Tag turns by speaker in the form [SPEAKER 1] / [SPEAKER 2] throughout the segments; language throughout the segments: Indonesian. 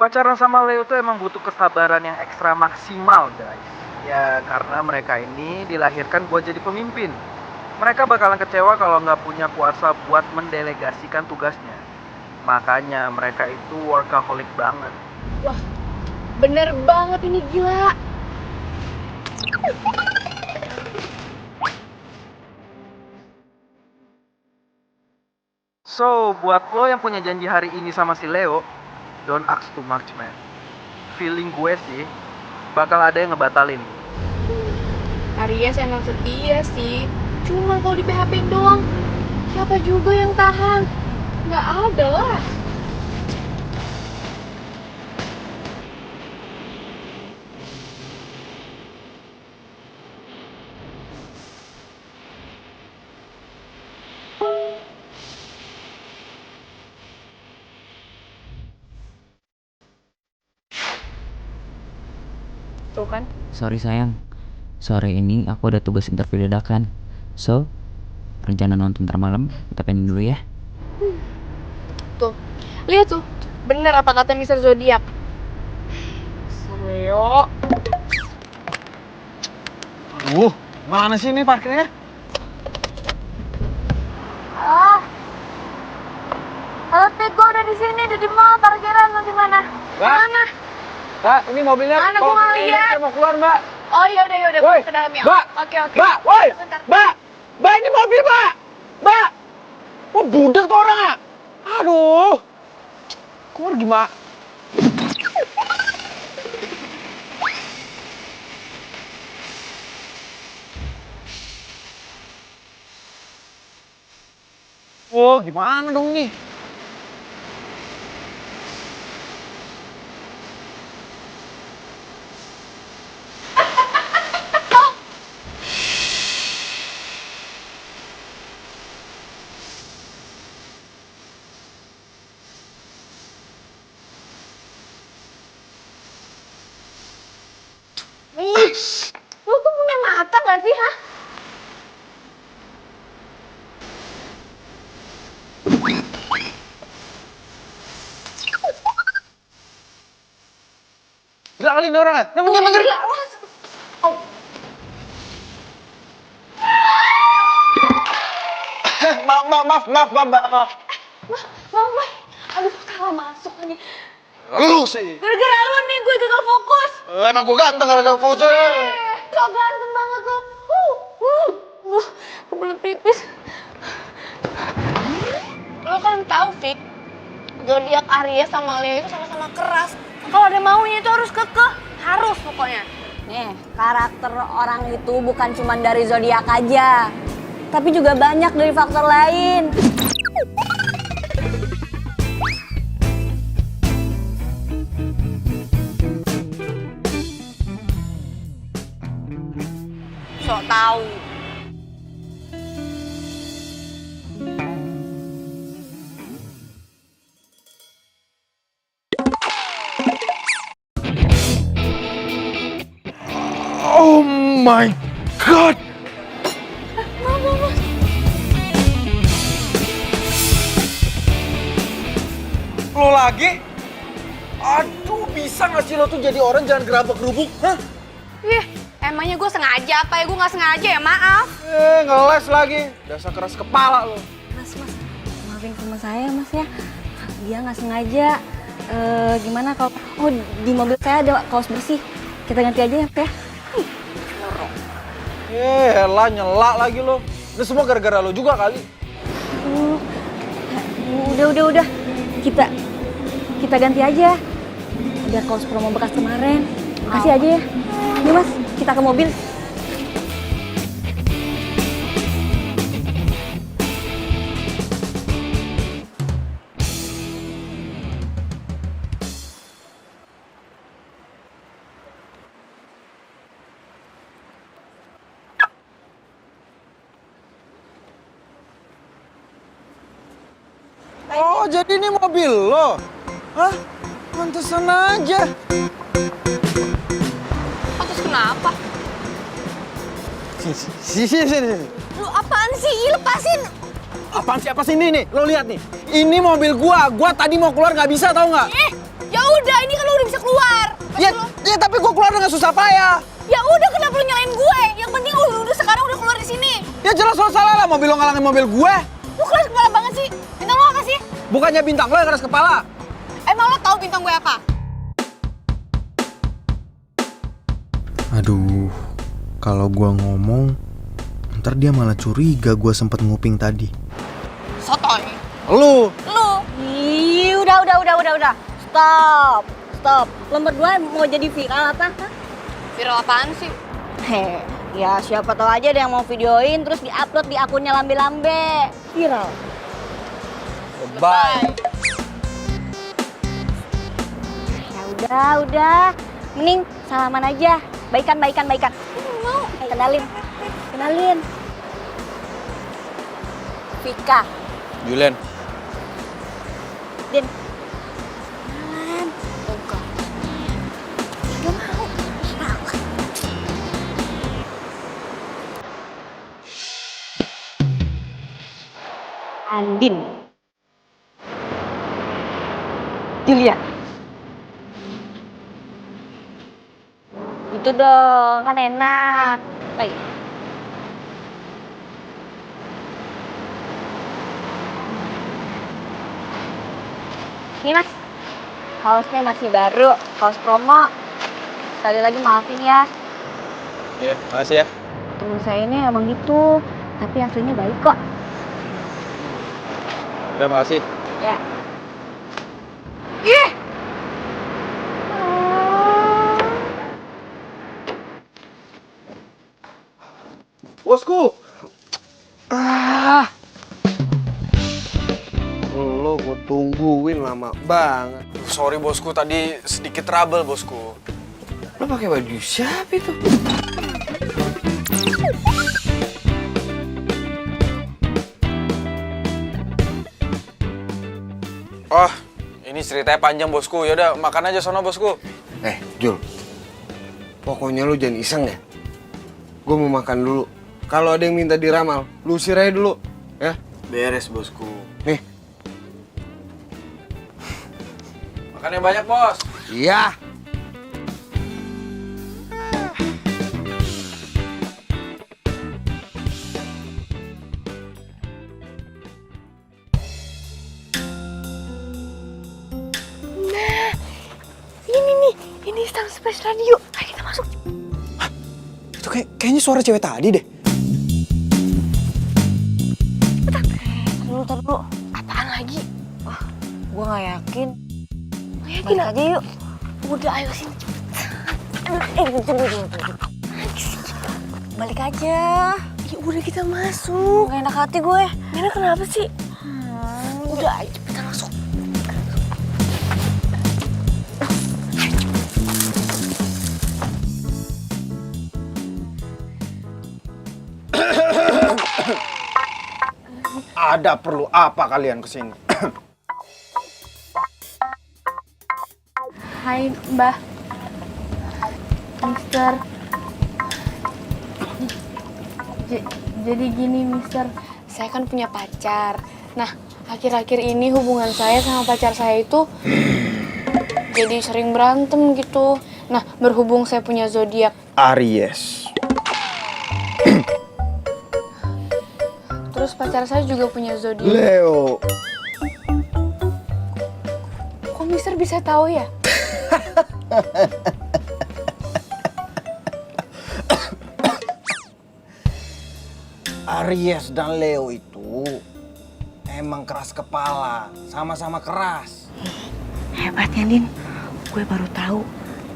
[SPEAKER 1] Pacaran sama Leo tuh emang butuh kesabaran yang ekstra maksimal, guys. Ya, karena mereka ini dilahirkan buat jadi pemimpin. Mereka bakalan kecewa kalau nggak punya kuasa buat mendelegasikan tugasnya. Makanya mereka itu workaholic banget.
[SPEAKER 2] Wah, bener banget ini, gila.
[SPEAKER 1] So, buat lo yang punya janji hari ini sama si Leo, don't ask too much, man. Feeling gue sih, bakal ada yang ngebatalin.
[SPEAKER 2] Aries emang setia sih. Cuma kalau di PHP doang, siapa juga yang tahan? Nggak ada lah. Tuh kan?
[SPEAKER 3] Sorry sayang, sore ini aku ada tugas interview dadakan. So, rencana nonton ntar malam kita pending dulu ya.
[SPEAKER 2] Tuh, lihat tuh. Bener apa kata Mr. Zodiac? Leo.
[SPEAKER 1] Mana sih ini parkirnya?
[SPEAKER 2] Halo Pit, gue udah di sini, udah di mall parkiran. Lo di mana? Mana?
[SPEAKER 1] Mbak, ini mobilnya.
[SPEAKER 2] Mana gua nggak lihat.
[SPEAKER 1] Saya mau keluar, Mbak.
[SPEAKER 2] Oh iya udah
[SPEAKER 1] Woi,
[SPEAKER 2] ke dalam ya.
[SPEAKER 1] Mbak.
[SPEAKER 2] Oke.
[SPEAKER 1] Mbak, woi.
[SPEAKER 2] Bentar.
[SPEAKER 1] Mbak, ini mobil, Mbak. Mbak. Wah, budak tuh orang ah. Aduh. Keluar gimana? Wah, gimana dong nih?
[SPEAKER 2] Lu tuh punya mata gak sih, ha?
[SPEAKER 1] Gila kali ini orang ah. Bener.
[SPEAKER 2] Oh.
[SPEAKER 1] Maaf, Mbak.
[SPEAKER 2] Mama, aduh salah masuk lagi.
[SPEAKER 1] Lu sih.
[SPEAKER 2] Gara-gara lu nih gue gagal fokus.
[SPEAKER 1] Emang gue ganteng kalau foto.
[SPEAKER 2] So ganteng banget lu. Kebelet pipis. Lo kan tahu, Fik, zodiak Aries sama Leo itu sama-sama keras. Kalau ada maunya itu harus kekeh, harus pokoknya.
[SPEAKER 4] Nih, karakter orang itu bukan cuma dari zodiak aja, tapi juga banyak dari faktor lain.
[SPEAKER 2] Sok tahu.
[SPEAKER 1] Oh my god. Lo lagi? Aduh, bisa gak sih lo tuh jadi orang jangan gerabak gerubuk? Hah?
[SPEAKER 2] Ih, emangnya gue sengaja apa ya? Gue nggak sengaja ya, maaf.
[SPEAKER 1] Ngeles lagi. Dasar keras kepala lo.
[SPEAKER 4] Mas, maafin sama saya mas ya. Dia nggak sengaja. Gimana kalau di mobil saya ada kaos bersih. Kita ganti aja ya, Teh.
[SPEAKER 1] Elah, nyelak lagi lo. Ini semua gara-gara lo juga kali.
[SPEAKER 4] Udah. Kita ganti aja. Ada kaos promo bekas kemarin. Kasih aja ya. Ini mas, kita ke mobil.
[SPEAKER 1] Oh, jadi ini mobil lo? Hah? Pantesan aja.
[SPEAKER 2] Terus kenapa?
[SPEAKER 1] Sini.
[SPEAKER 4] Lu apaan sih? Lepasin!
[SPEAKER 1] Apaan sih? Apa sih ini nih? Lo lihat nih. Ini mobil gua tadi mau keluar nggak bisa, tau nggak?
[SPEAKER 2] Ya udah, ini
[SPEAKER 1] Ya tapi gue keluar dengan susah payah.
[SPEAKER 4] Ya udah, kenapa lu nyalain gue? Yang penting lu udah sekarang udah keluar di sini.
[SPEAKER 1] Ya jelas lo salah lah, mobil lo ngalangin mobil gue.
[SPEAKER 4] Lu keras kepala banget sih. Bintang lu apa sih?
[SPEAKER 1] Bukannya bintang lo yang keras kepala.
[SPEAKER 4] Emang lo tahu bintang gue apa?
[SPEAKER 5] Aduh, kalau gua ngomong, ntar dia malah curiga gua sempet nguping tadi.
[SPEAKER 4] Sotoy.
[SPEAKER 5] Lu
[SPEAKER 4] Ih, udah. Stop. Lo berdua mau jadi viral apa? Hah?
[SPEAKER 2] Viral apaan sih?
[SPEAKER 4] Ya siapa tahu aja ada yang mau videoin terus diupload di akunnya lambe-lambe. Viral.
[SPEAKER 1] Bye.
[SPEAKER 4] Ya udah. Mending salaman aja. Baikan. Mau. Kenalin. Vika.
[SPEAKER 1] Julen.
[SPEAKER 4] Din. Kenalan. Enggak. Gak mau. Andin. Julia. Itu dong, kan enak. Baik. Ini mas, kaosnya masih baru, kaos promo. Sekali lagi maafin ya.
[SPEAKER 1] Iya, makasih ya.
[SPEAKER 4] Temen saya ini emang gitu, tapi aslinya baik kok.
[SPEAKER 1] Udah, makasih.
[SPEAKER 4] Ya.
[SPEAKER 1] Bosku.
[SPEAKER 6] Lo gue tungguin lama banget.
[SPEAKER 5] Sorry bosku, tadi sedikit trouble bosku.
[SPEAKER 6] Lo pakai baju siapa itu?
[SPEAKER 5] Oh, ini ceritanya panjang bosku. Yaudah, makan aja sono bosku.
[SPEAKER 6] Jul, pokoknya lo jangan iseng ya. Gue mau makan dulu. Kalau ada yang minta diramal, lu usir aja dulu, ya.
[SPEAKER 5] Beres bosku.
[SPEAKER 6] Nih.
[SPEAKER 5] Makan yang banyak bos.
[SPEAKER 6] Iya.
[SPEAKER 4] Ini Star Space Radio. Ayo kita masuk.
[SPEAKER 5] Itu kayaknya suara cewek tadi deh.
[SPEAKER 4] Tar dulu. Apaan lagi? Gue gak yakin. Balik aja yuk. Udah, ayo sini. Tunggu. Balik aja. Ya udah kita masuk. Gak enak hati gue. Nena kenapa sih? Udah, ayo cepetan masuk.
[SPEAKER 5] Ada perlu apa kalian kesini?
[SPEAKER 2] Hai Mbah. Mister. Jadi gini Mister, saya kan punya pacar. Nah, akhir-akhir ini hubungan saya sama pacar saya itu jadi sering berantem gitu. Nah, berhubung saya punya zodiak
[SPEAKER 5] Aries.
[SPEAKER 2] terus pacar saya juga punya zodiak.
[SPEAKER 6] Leo.
[SPEAKER 2] Kok Mister bisa tahu ya?
[SPEAKER 5] Aries dan Leo itu emang keras kepala, sama-sama keras.
[SPEAKER 4] Hebatnya, Din. Gue baru tahu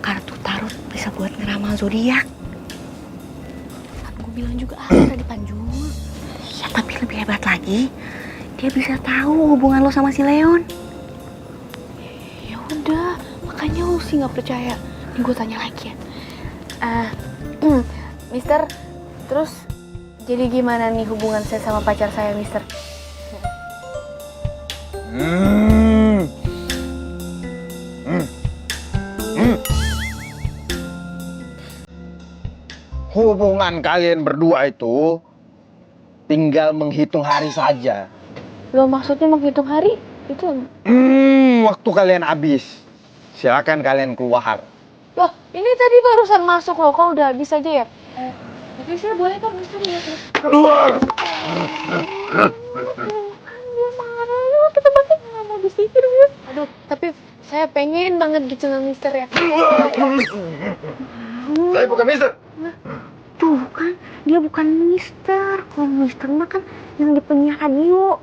[SPEAKER 4] kartu tarot bisa buat ngeramal zodiak.
[SPEAKER 2] Kan gue bilang juga ada di Panjul.
[SPEAKER 4] Ya, tapi lebih hebat lagi, dia bisa tahu hubungan lo sama si Leon.
[SPEAKER 2] Ya udah, makanya lu sih nggak percaya. Nih gue tanya lagi ya. Mister, terus jadi gimana nih hubungan saya sama pacar saya, Mister?
[SPEAKER 6] Hubungan kalian berdua itu tinggal menghitung hari saja.
[SPEAKER 2] Lo maksudnya menghitung hari? Itu
[SPEAKER 6] Waktu kalian habis, silakan kalian keluar.
[SPEAKER 2] Loh, ini tadi barusan masuk loh, kok udah habis aja ya? Tapi saya boleh kan Mister lihat?
[SPEAKER 6] Keluar!
[SPEAKER 2] Dia marah, yuk kita balik nggak mau disihir ya. Aduh, tapi saya pengen banget gitu sama Mister ya.
[SPEAKER 6] Saya bukan Mister.
[SPEAKER 4] Tuh kan, dia bukan Mister. Kalau Mister mah kan yang di penyiar radio.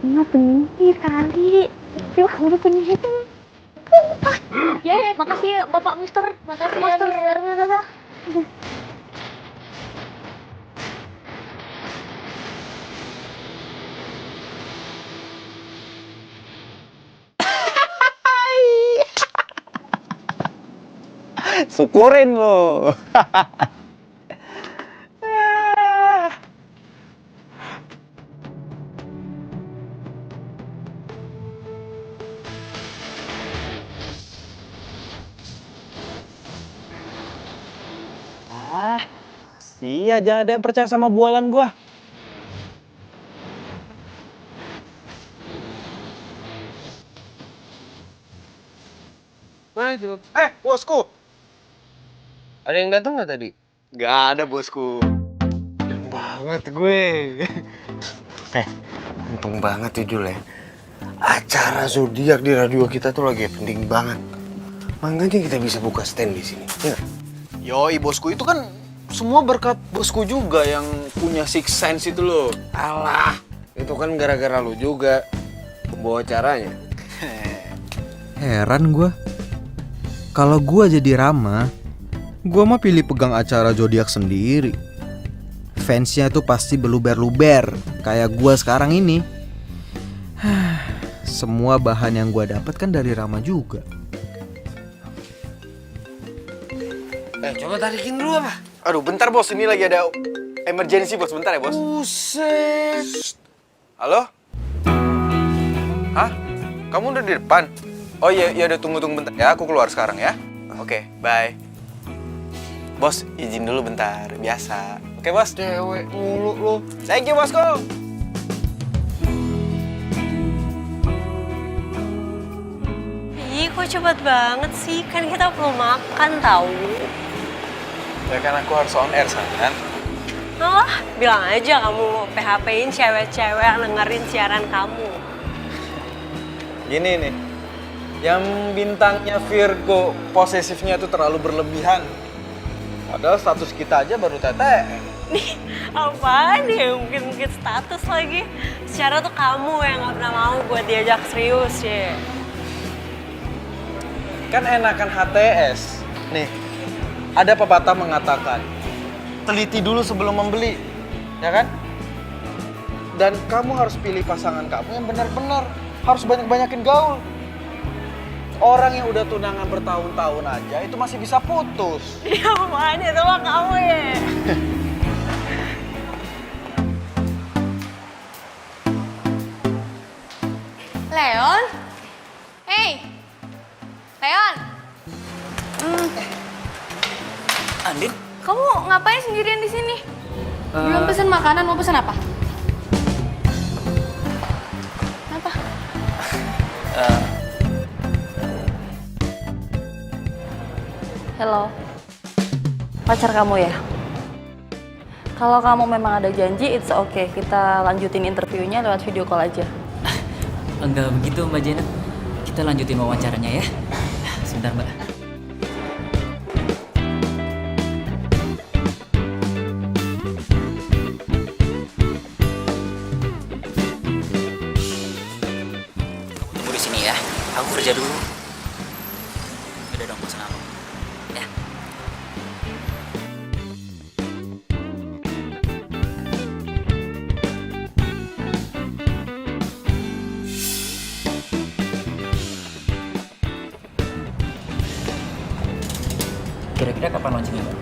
[SPEAKER 4] Ini mah penyihir kali. Yuk, udah penyihir. Ya, makasih ya Bapak Mister.
[SPEAKER 2] Makasih ya,
[SPEAKER 4] Mister.
[SPEAKER 2] Mister.
[SPEAKER 5] Syukurin lo. Iya, jangan ada yang percaya sama bualan gua.
[SPEAKER 6] Waduh. Bosku. Ada yang datang nggak tadi? Nggak ada, bosku. Banget gue. Untung banget ya, Jul ya. Acara zodiak di radio kita tuh lagi penting banget. Makanya kita bisa buka stand di sini. Ya.
[SPEAKER 5] Yoi, bosku itu kan semua berkat bosku juga yang punya six sense itu loh.
[SPEAKER 6] Alah, itu kan gara-gara lu juga pembawa acaranya.
[SPEAKER 7] Heran gua. Kalau gua jadi Rama, gua mah pilih pegang acara zodiak sendiri. Fansnya tuh pasti beluber-luber kayak gua sekarang ini. Semua bahan yang gua dapat kan dari Rama juga.
[SPEAKER 6] Coba tarikin dulu apa?
[SPEAKER 5] Aduh, bentar bos, ini lagi ada emergency bos, bentar ya bos.
[SPEAKER 6] Buset.
[SPEAKER 5] Halo? Hah? Kamu udah di depan? Oh iya, udah tunggu bentar ya, aku keluar sekarang ya. Oke, bye. Bos, izin dulu bentar, biasa. Oke bos?
[SPEAKER 6] Cewek mulu lu.
[SPEAKER 5] Thank you bosku.
[SPEAKER 8] Ih, kok cepet banget sih? Kan kita belum makan tahu.
[SPEAKER 5] Ya kan aku harus on air kan?
[SPEAKER 8] Oh, bilang aja kamu PHP-in cewek-cewek yang dengerin siaran kamu.
[SPEAKER 5] Gini nih, yang bintangnya Virgo posesifnya tuh terlalu berlebihan. Padahal status kita aja baru TTM.
[SPEAKER 8] Nih, apaan ya? Mungkin status lagi. Secara tuh kamu yang gak pernah mau buat diajak serius ya.
[SPEAKER 5] Kan enakan HTS. Nih, ada pepatah mengatakan, teliti dulu sebelum membeli, ya kan? Dan kamu harus pilih pasangan kamu yang benar-benar harus banyak-banyakin gaul. Orang yang udah tunangan bertahun-tahun aja itu masih bisa putus.
[SPEAKER 8] Ya apaan itu mah kamu ya?
[SPEAKER 2] Leon? Hey! Leon!
[SPEAKER 3] Andin?
[SPEAKER 2] Kamu ngapain sendirian di sini? Belum pesen makanan, mau pesen apa? Apa?
[SPEAKER 4] Hello. Pacar kamu ya? Kalau kamu memang ada janji, it's okay. Kita lanjutin interviewnya lewat video call aja.
[SPEAKER 3] Enggak begitu Mbak Janet. Kita lanjutin wawancaranya ya. Sebentar Mbak. Kamu tunggu di sini ya. Aku kerja dulu. Udah dong pesan apa? Ya. Kira-kira kapan launchingnya Mbak?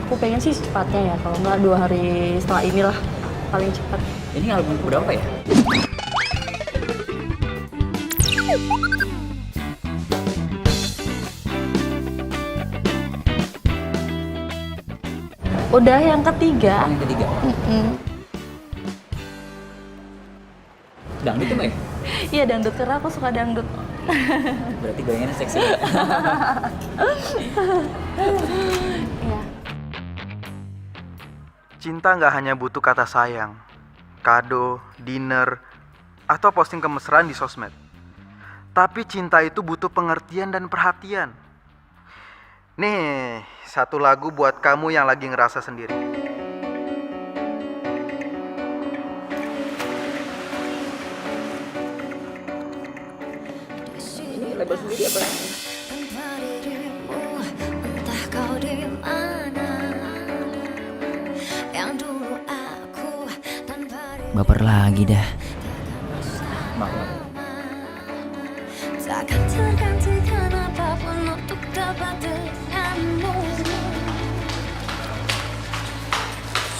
[SPEAKER 4] Aku pengen sih secepatnya ya, kalau nggak 2 hari setelah inilah paling cepat.
[SPEAKER 3] Ini album berapa ya?
[SPEAKER 4] Udah yang ketiga.
[SPEAKER 3] Yang ketiga. Dangdut tuh Mbak ya?
[SPEAKER 4] Iya dangdut, karena aku suka dangdut.
[SPEAKER 3] Berarti gayanya seksi.
[SPEAKER 1] Cinta nggak hanya butuh kata sayang, kado, dinner, atau posting kemesraan di sosmed. Tapi cinta itu butuh pengertian dan perhatian. Nih, satu lagu buat kamu yang lagi ngerasa sendiri.
[SPEAKER 3] Baper lagi dah.
[SPEAKER 9] Takkan tergantikan apapun untuk dapat denganmu.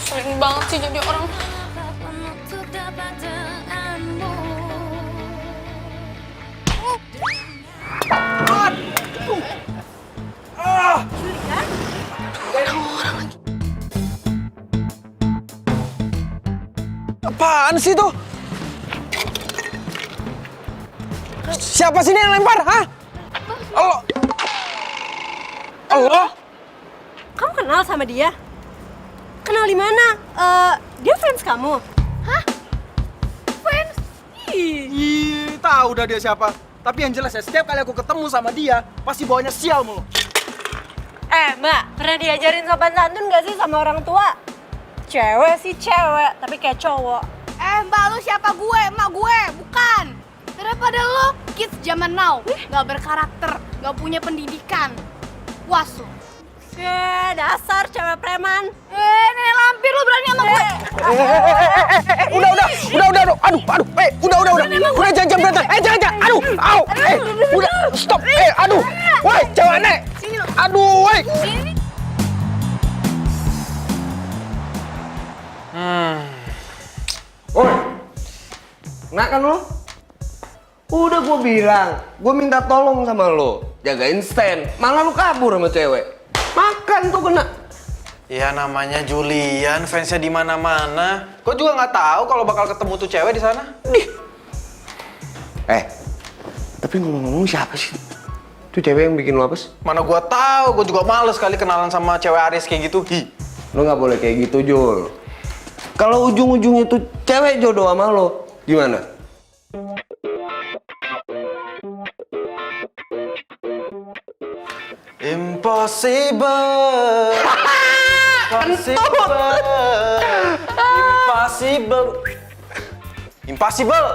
[SPEAKER 2] Sering banget sih jadi orang.
[SPEAKER 9] Apapun untuk dapat denganmu.
[SPEAKER 5] Apaan sih tuh? Siapa sih ini yang lempar? Hah? Allah. Allah?
[SPEAKER 8] Kamu kenal sama dia? Kenal di mana? Dia fans kamu? Hah? Fans?
[SPEAKER 5] Ih, tahu dah dia siapa. Tapi yang jelas ya, setiap kali aku ketemu sama dia, pasti bawanya sial mulu.
[SPEAKER 8] Mbak, pernah diajarin sopan santun gak sih sama orang tua? Cewek sih cewek, tapi kayak cowok.
[SPEAKER 2] Mbak, lu siapa gue? Emak gue, bukan. Daripada lo kids zaman now, gak berkarakter, gak punya pendidikan. Puas lo.
[SPEAKER 8] Dasar cewek preman.
[SPEAKER 2] Nenek lampir lo berani sama gue.
[SPEAKER 5] Udah, aduh, udah, jangan berantem, jangan, aduh, udah, stop, aduh, woi, cewek nek, aduh, woi.
[SPEAKER 6] Woi, kena kan lo? Udah gue bilang, gue minta tolong sama lo, jagain stand, malah lo kabur sama cewek. Makan tuh kena.
[SPEAKER 5] Ya namanya Julian, fansnya di mana-mana. Kok juga nggak tahu kalau bakal ketemu tuh cewek di sana?
[SPEAKER 6] Tapi ngomong-ngomong siapa sih? Tuh cewek yang bikin lo apes?
[SPEAKER 5] Mana gua tahu, gua juga males kali kenalan sama cewek Aries kayak gitu.
[SPEAKER 6] Lo nggak boleh kayak gitu, Jul. Kalau ujung-ujungnya tuh cewek jodoh sama lo, gimana?
[SPEAKER 5] Impossible. Impossible.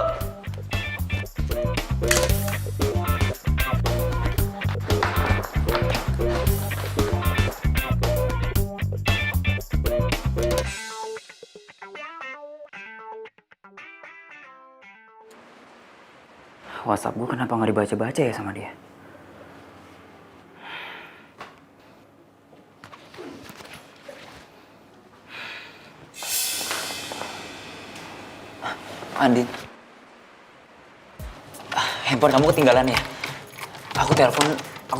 [SPEAKER 3] WhatsApp gue kenapa nggak dibaca-baca ya sama dia? Andin, handphone kamu ketinggalan ya? Aku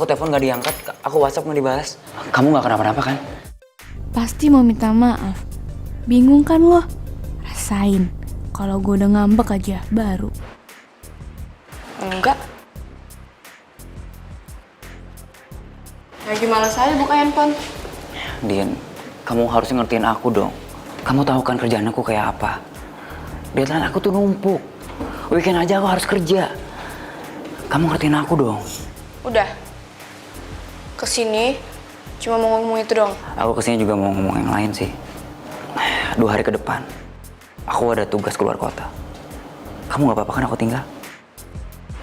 [SPEAKER 3] telepon nggak diangkat, aku WhatsApp nggak dibalas. Kamu nggak kenapa-napa kan?
[SPEAKER 2] Pasti mau minta maaf. Bingung kan lo? Rasain. Kalau gue udah ngambek aja, baru. Enggak. Lagi malas aja buka handphone.
[SPEAKER 3] Din, kamu harusnya ngertiin aku dong. Kamu tahu kan kerjaan aku kayak apa? Deadline aku tuh numpuk. Weekend aja aku harus kerja. Kamu ngertiin aku dong.
[SPEAKER 2] Udah. Kesini cuma mau ngomong itu dong.
[SPEAKER 3] Aku kesini juga mau ngomong yang lain sih. 2 hari ke depan, aku ada tugas keluar kota. Kamu nggak apa-apa kan aku tinggal?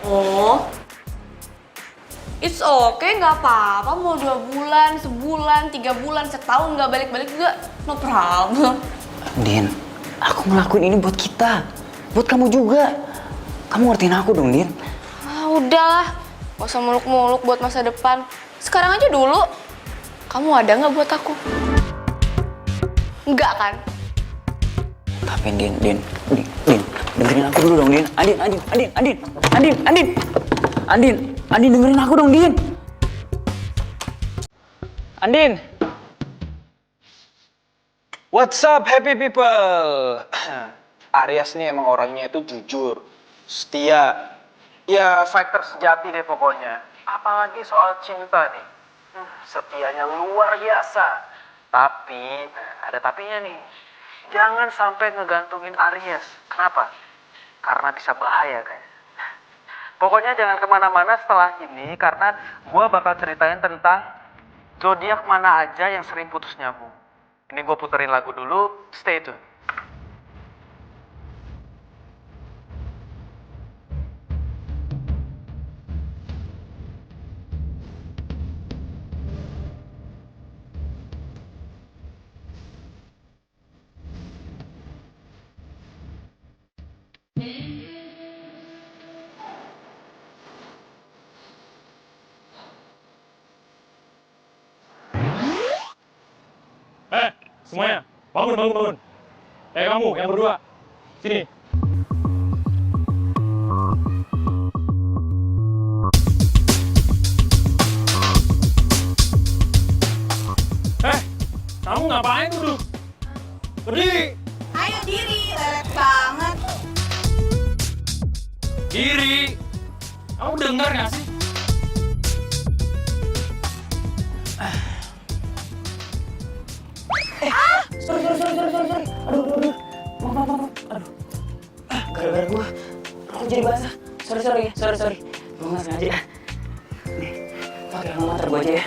[SPEAKER 2] Oh, it's okay, nggak apa-apa. Mau 2 bulan, sebulan, 3 bulan, setahun nggak balik-balik juga, no problem.
[SPEAKER 3] Din, aku ngelakuin ini buat kita, buat kamu juga. Kamu ngertiin aku dong, Din.
[SPEAKER 2] Udahlah, gak usah muluk-muluk buat masa depan. Sekarang aja dulu. Kamu ada nggak buat aku? Enggak kan?
[SPEAKER 3] Tapi Din, dengerin aku dulu dong, Din. Andin, dengerin aku dong, Din. Andin.
[SPEAKER 5] What's up, happy people? Aries nih emang orangnya itu jujur, setia,
[SPEAKER 1] Ya fighter sejati deh pokoknya. Apalagi soal cinta nih. Setianya luar biasa. Tapi ada tapinya nih. Jangan sampai ngegantungin Aries. Kenapa? Karena bisa bahaya kayak. Pokoknya jangan kemana-mana setelah ini karena gua bakal ceritain tentang zodiak mana aja yang sering putus nyambung. Ini gue puterin lagu dulu, stay tune.
[SPEAKER 10] Semuanya, bangun. Kamu yang berdua, sini. Kamu ngapain duduk? Berdiri.
[SPEAKER 11] Ayo diri, lelet banget.
[SPEAKER 10] Diri. Kamu dengar nggak sih?
[SPEAKER 3] Sorry. Aduh. Maaf. Aduh. Gara-gara gua jadi basah. Sorry. Gua nggak sengaja. Nih, pakai nama motor gua aja ya.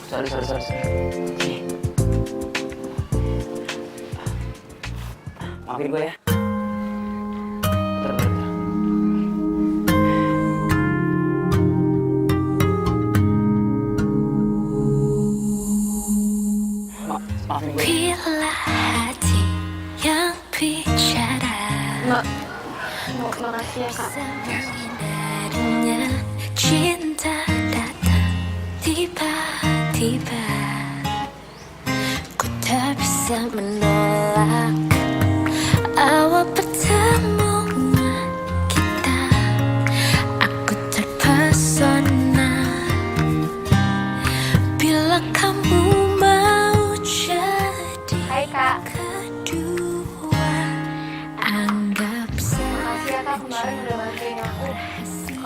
[SPEAKER 3] Sorry. Nih. Maafin gua ya. Bentar. Maafin gue.
[SPEAKER 9] Bila hati yang bicara
[SPEAKER 2] Makasih ya kak.
[SPEAKER 9] Sebenarnya cinta datang tiba-tiba. Ku tak bisa menolak awal pertemuan kita. Aku terpesona bila kamu mau jadi
[SPEAKER 2] Hai kak.
[SPEAKER 9] kedua. Anggap
[SPEAKER 2] Makasih ya kak kemarin udah bantuin aku.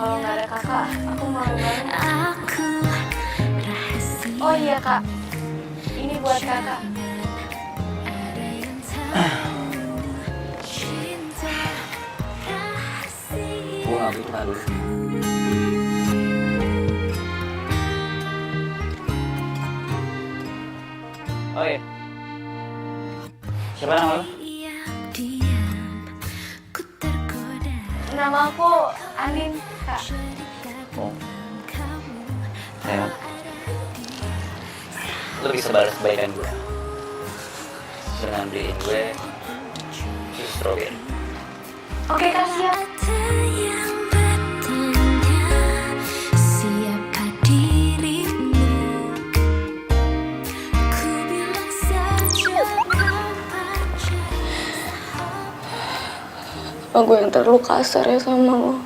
[SPEAKER 2] Kalau nggak ada kakak, aku malu banget.
[SPEAKER 9] aku rahasia.
[SPEAKER 2] Oh iya kak, ini buat kakak.
[SPEAKER 9] Ada yang tahu cinta rahasia.
[SPEAKER 3] Gua nggak butuh kado. Oh iya. Siapa nama lo?
[SPEAKER 9] Diam, ku tergoda.
[SPEAKER 2] Nama aku Anin kak.
[SPEAKER 3] Oh. Ayo. Lo bisa balas kebaikan gue dengan beliin gue susu strawberry.
[SPEAKER 2] Oke kak, siap.
[SPEAKER 9] Ada yang bertanya siapa dirimu. Ku bilang saja kau pacar.
[SPEAKER 2] Aku yang terlalu kasar ya sama lo.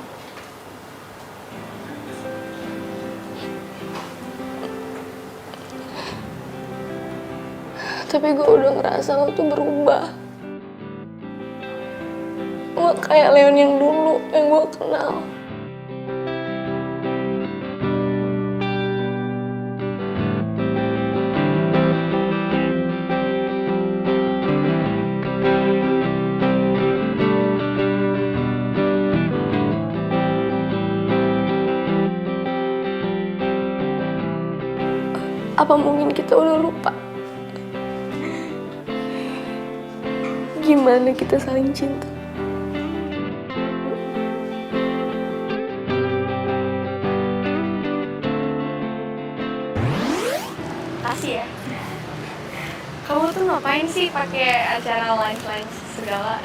[SPEAKER 2] Tapi gue udah ngerasa lo tuh berubah. Lo kayak Leon yang dulu, yang gue kenal. Apa mungkin kita udah lupa? Gimana kita saling cinta? Kasih ya. Kamu tuh ngapain sih pakai acara lunch segala?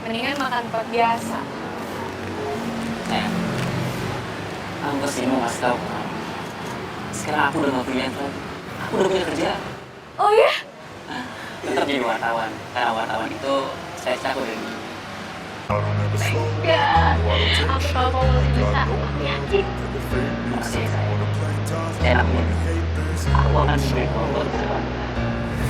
[SPEAKER 2] Mendingan makan tempat biasa.
[SPEAKER 3] Aku kesini mau ngasih tau kamu. Sekarang aku udah gak freelance lagi. Aku udah punya kerja.
[SPEAKER 2] Oh ya?
[SPEAKER 3] Tetap jadi wartawan. Karena wartawan itu saya cakup dari ini.
[SPEAKER 2] Enggak. Aku tahu kamu masih bisa. Aku yakin.
[SPEAKER 3] Makasih ya saya. Saya enak ya. Aku akan beri kamu buat wartawan.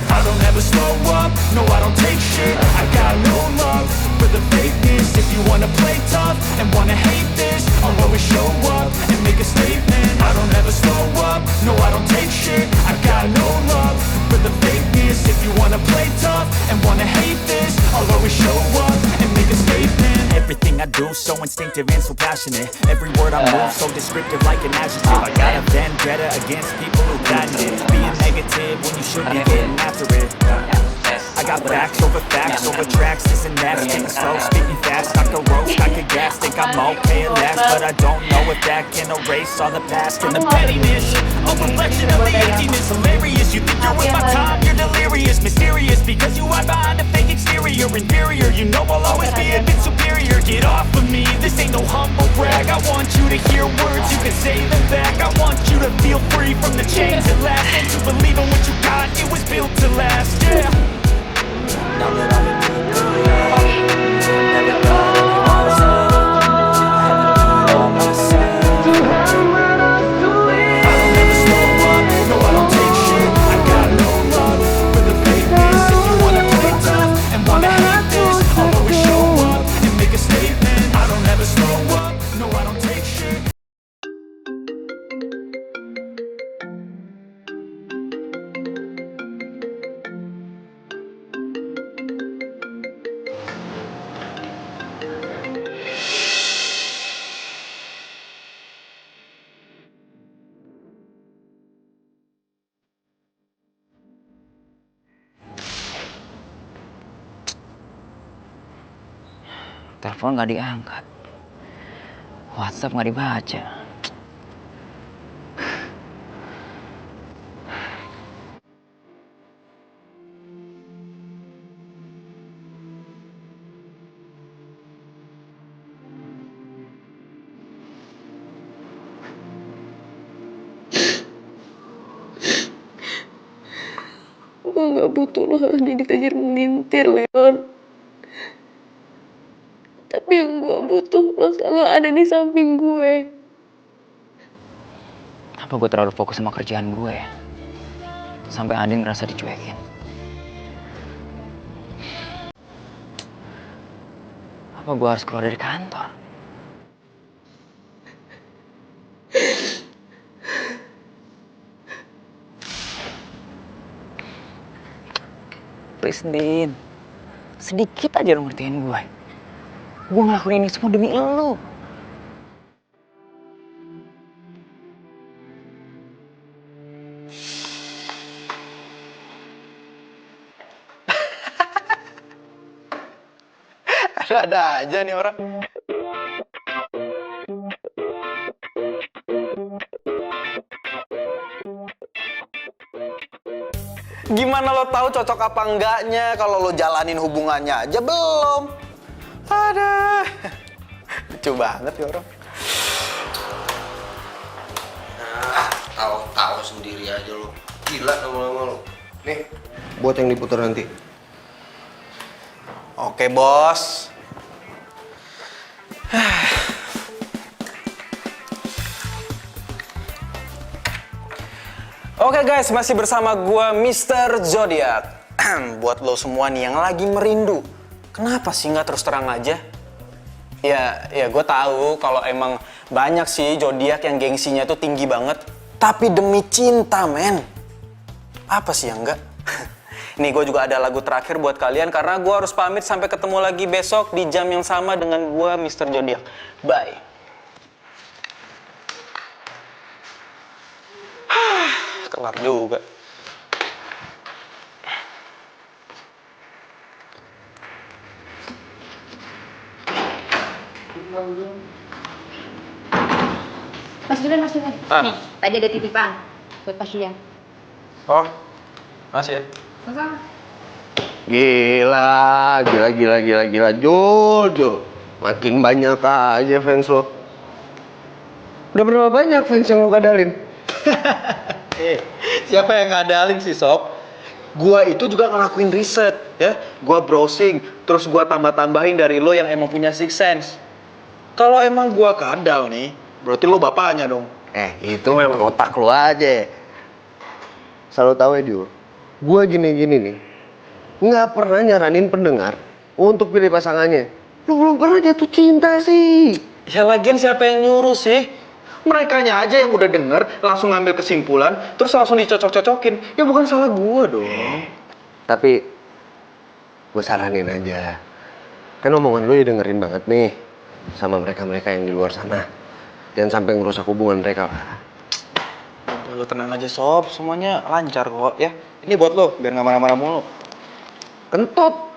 [SPEAKER 12] I don't ever slow up, no I don't take shit. I got no love
[SPEAKER 9] for the fakeness. If you wanna play tough and wanna hate this, I'll always show up and make a statement. I don't ever slow up, no I don't take shit. I got no love for the fakeness. If you wanna play tough and wanna hate this, I'll always show up and make a statement. Everything I do so instinctive and so passionate. Every word I move so descriptive like an adjective. I got a vendetta against people who patent it. Being negative when you should be getting after it. I got facts over tracks, this and that. Speaking slow, speaking fast, I could roast, I could gas. Think I'm okay at last, but I don't know if that can erase all the past. And the pettiness, a reflection of the emptiness. Hilarious, you think you're with my time, you're delirious. Mysterious, because you hide behind a fake exterior. Inferior, you know I'll always be a bit superior. Get off of me, this ain't no humble brag. I want you to hear words, you can say them back. I want you to feel free from the chains at last. And to believe in what you got, it was built to last, yeah. Now that I'm in good never got anyone else. I had to do it all myself. I don't ever slow up, no I don't take shit. I got no love for the fakeness. If you wanna play tough and wanna hate this, I'll always show up and make a statement. I don't ever slow up, no I don't take shit.
[SPEAKER 3] Telepon nggak diangkat, WhatsApp nggak dibaca.
[SPEAKER 2] Gue gak butuh lo jadi tajir melintir, Leon. Tapi yang gue butuh lo selalu ada di samping gue.
[SPEAKER 3] Apa gue terlalu fokus sama kerjaan gue ya? Sampai Andin ngerasa dicuekin. Apa gue harus keluar dari kantor? Please, Din. Sedikit aja lo ngertiin gue. Gue ngelakuin ini semua demi lo.
[SPEAKER 5] Ada aja nih orang. Gimana lo tahu cocok apa enggaknya kalau lo jalanin hubungannya aja belum? Ada. Lucu banget ya orang.
[SPEAKER 6] Tahu sendiri aja lo. Gila lama-lama lo. Nih, buat yang diputar nanti.
[SPEAKER 5] Oke, bos. Oke guys, masih bersama gua Mr. Zodiac. Buat lo semua nih yang lagi merindu, kenapa sih nggak terus terang aja? Ya gue tahu kalau emang banyak sih Zodiac yang gengsinya tuh tinggi banget. Tapi demi cinta, men. Apa sih yang enggak? Nih gue juga ada lagu terakhir buat kalian karena gue harus pamit sampai ketemu lagi besok di jam yang sama dengan gue Mr. Zodiac. Bye. Kelar juga.
[SPEAKER 12] Mas Julian. Nih, tadi ada titipan buat Pak Julian.
[SPEAKER 5] Oh, masih ya?
[SPEAKER 12] Sama-sama.
[SPEAKER 6] Gila. Jul. Makin banyak aja fans lo. Udah berapa banyak fans yang lo kadalin?
[SPEAKER 5] Siapa yang ngadalin sih, Sob? Gua itu juga ngelakuin riset, ya. Gua browsing, terus gua tambah-tambahin dari lo yang emang punya six sense. Kalau emang gua kadal nih, berarti lo bapaknya dong.
[SPEAKER 6] Itu memang otak lo aja. Selalu tahu ya, Jul. Gua gini nih. Nggak pernah nyaranin pendengar untuk pilih pasangannya. Lu belum pernah jatuh cinta sih.
[SPEAKER 5] Ya lagian siapa yang nyuruh sih? Merekanya aja yang udah denger, langsung ngambil kesimpulan, terus langsung dicocok-cocokin. Ya bukan salah gua dong.
[SPEAKER 6] Tapi gue saranin aja. Kan omongan lu dengerin banget nih sama mereka-mereka yang di luar sana. Jangan sampai ngerusak hubungan mereka lah.
[SPEAKER 5] Lu tenang aja sob, semuanya lancar kok ya. Ini buat lo, biar nggak marah-marah mulu.
[SPEAKER 6] Kentut.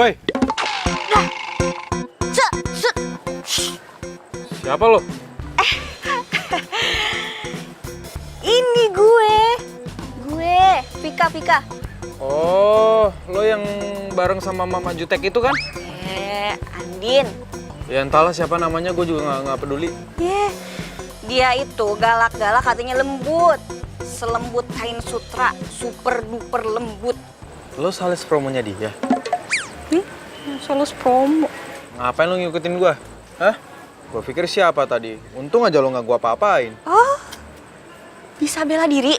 [SPEAKER 5] Woi. Siapa lo?
[SPEAKER 4] Ini gue, Vika.
[SPEAKER 5] Oh, lo yang bareng sama Mama Jutek itu kan?
[SPEAKER 4] Andin.
[SPEAKER 5] Ya entahlah siapa namanya, gue juga nggak peduli.
[SPEAKER 4] Dia itu galak-galak, katanya lembut. Selembut kain sutra, super duper lembut.
[SPEAKER 5] Lo sales promonya dia?
[SPEAKER 4] Sales promo.
[SPEAKER 5] Ngapain lo ngikutin gue? Hah? Gue pikir siapa tadi? Untung aja lo nggak gue apa-apain.
[SPEAKER 4] Oh, bisa bela diri.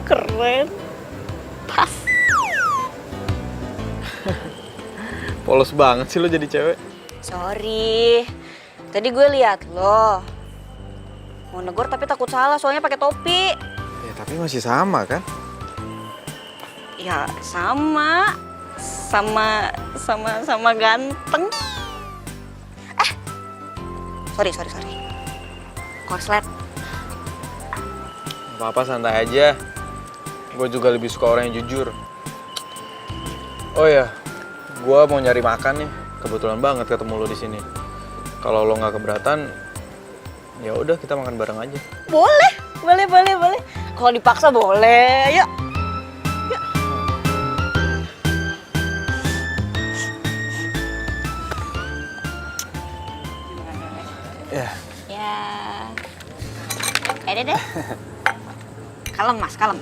[SPEAKER 4] Keren. Pas.
[SPEAKER 5] Polos banget sih lo jadi cewek.
[SPEAKER 4] Sorry. Tadi gue lihat lo. Mau negor tapi takut salah soalnya pakai topi.
[SPEAKER 5] Ya tapi masih sama kan?
[SPEAKER 4] Ya sama ganteng. Sorry. Korslet.
[SPEAKER 5] Apa-apa santai aja. Gue juga lebih suka orang yang jujur. Oh ya, gue mau nyari makan nih. Kebetulan banget ketemu lo di sini. Kalau lo nggak keberatan, ya udah kita makan bareng aja.
[SPEAKER 4] Boleh. Kalau dipaksa boleh. Yuk.
[SPEAKER 5] Ya.
[SPEAKER 4] Deh. Kalem mas, kalem.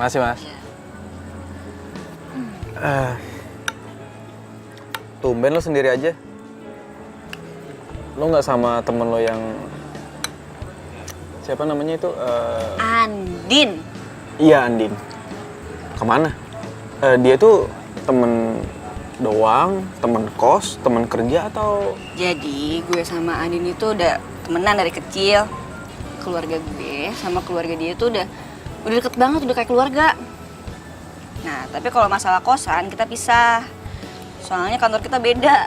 [SPEAKER 5] Masih mas. Tumben lo sendiri aja. Lo nggak sama temen lo yang siapa namanya itu?
[SPEAKER 4] Andin.
[SPEAKER 5] Iya Andin. Kemana? Dia tuh temen doang, temen kos, temen kerja atau?
[SPEAKER 4] Jadi gue sama Andin itu udah temenan dari kecil. Keluarga gue sama keluarga dia tuh udah deket banget, udah kayak keluarga. Nah, tapi kalau masalah kosan kita pisah. Soalnya kantor kita beda.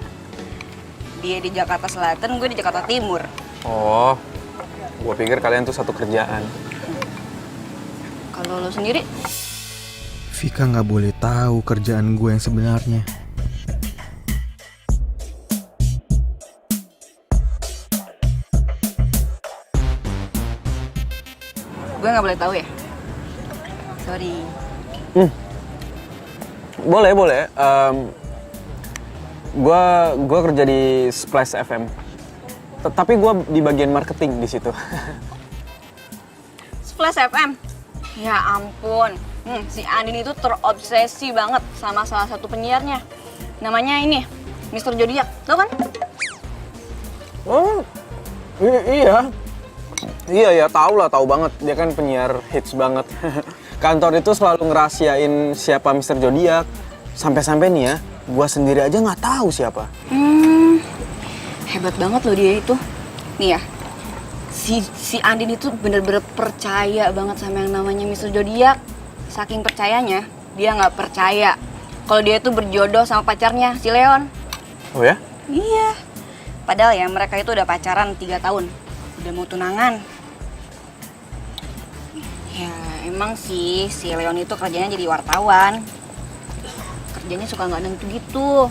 [SPEAKER 4] Dia di Jakarta Selatan, gue di Jakarta Timur.
[SPEAKER 5] Oh, gue pikir kalian tuh satu kerjaan.
[SPEAKER 4] Kalau lo sendiri?
[SPEAKER 7] Vika nggak boleh tahu kerjaan gue yang sebenarnya.
[SPEAKER 4] Gue nggak boleh tahu ya? Sorry.
[SPEAKER 5] Boleh. Gue kerja di Splash FM. Tapi gue di bagian marketing di situ.
[SPEAKER 4] Splash FM? Ya ampun. Si Andin itu terobsesi banget sama salah satu penyiarnya. Namanya ini, Mr. Zodiac. Tau kan?
[SPEAKER 5] Oh, iya. Iya ya, tahu banget. Dia kan penyiar hits banget. Kantor itu selalu ngerahasiain siapa Mr. Zodiac. Sampai-sampai nih ya, gua sendiri aja nggak tahu siapa.
[SPEAKER 4] Hebat banget loh dia itu. Nih ya, si Andin itu bener-bener percaya banget sama yang namanya Mr. Zodiac. Saking percayanya, dia nggak percaya kalau dia itu berjodoh sama pacarnya, si Leon.
[SPEAKER 5] Oh ya?
[SPEAKER 4] Iya. Padahal ya mereka itu udah pacaran 3 tahun. Udah mau tunangan. Ya emang sih si Leon itu kerjanya jadi wartawan. Kerjanya suka nggak nentu gitu.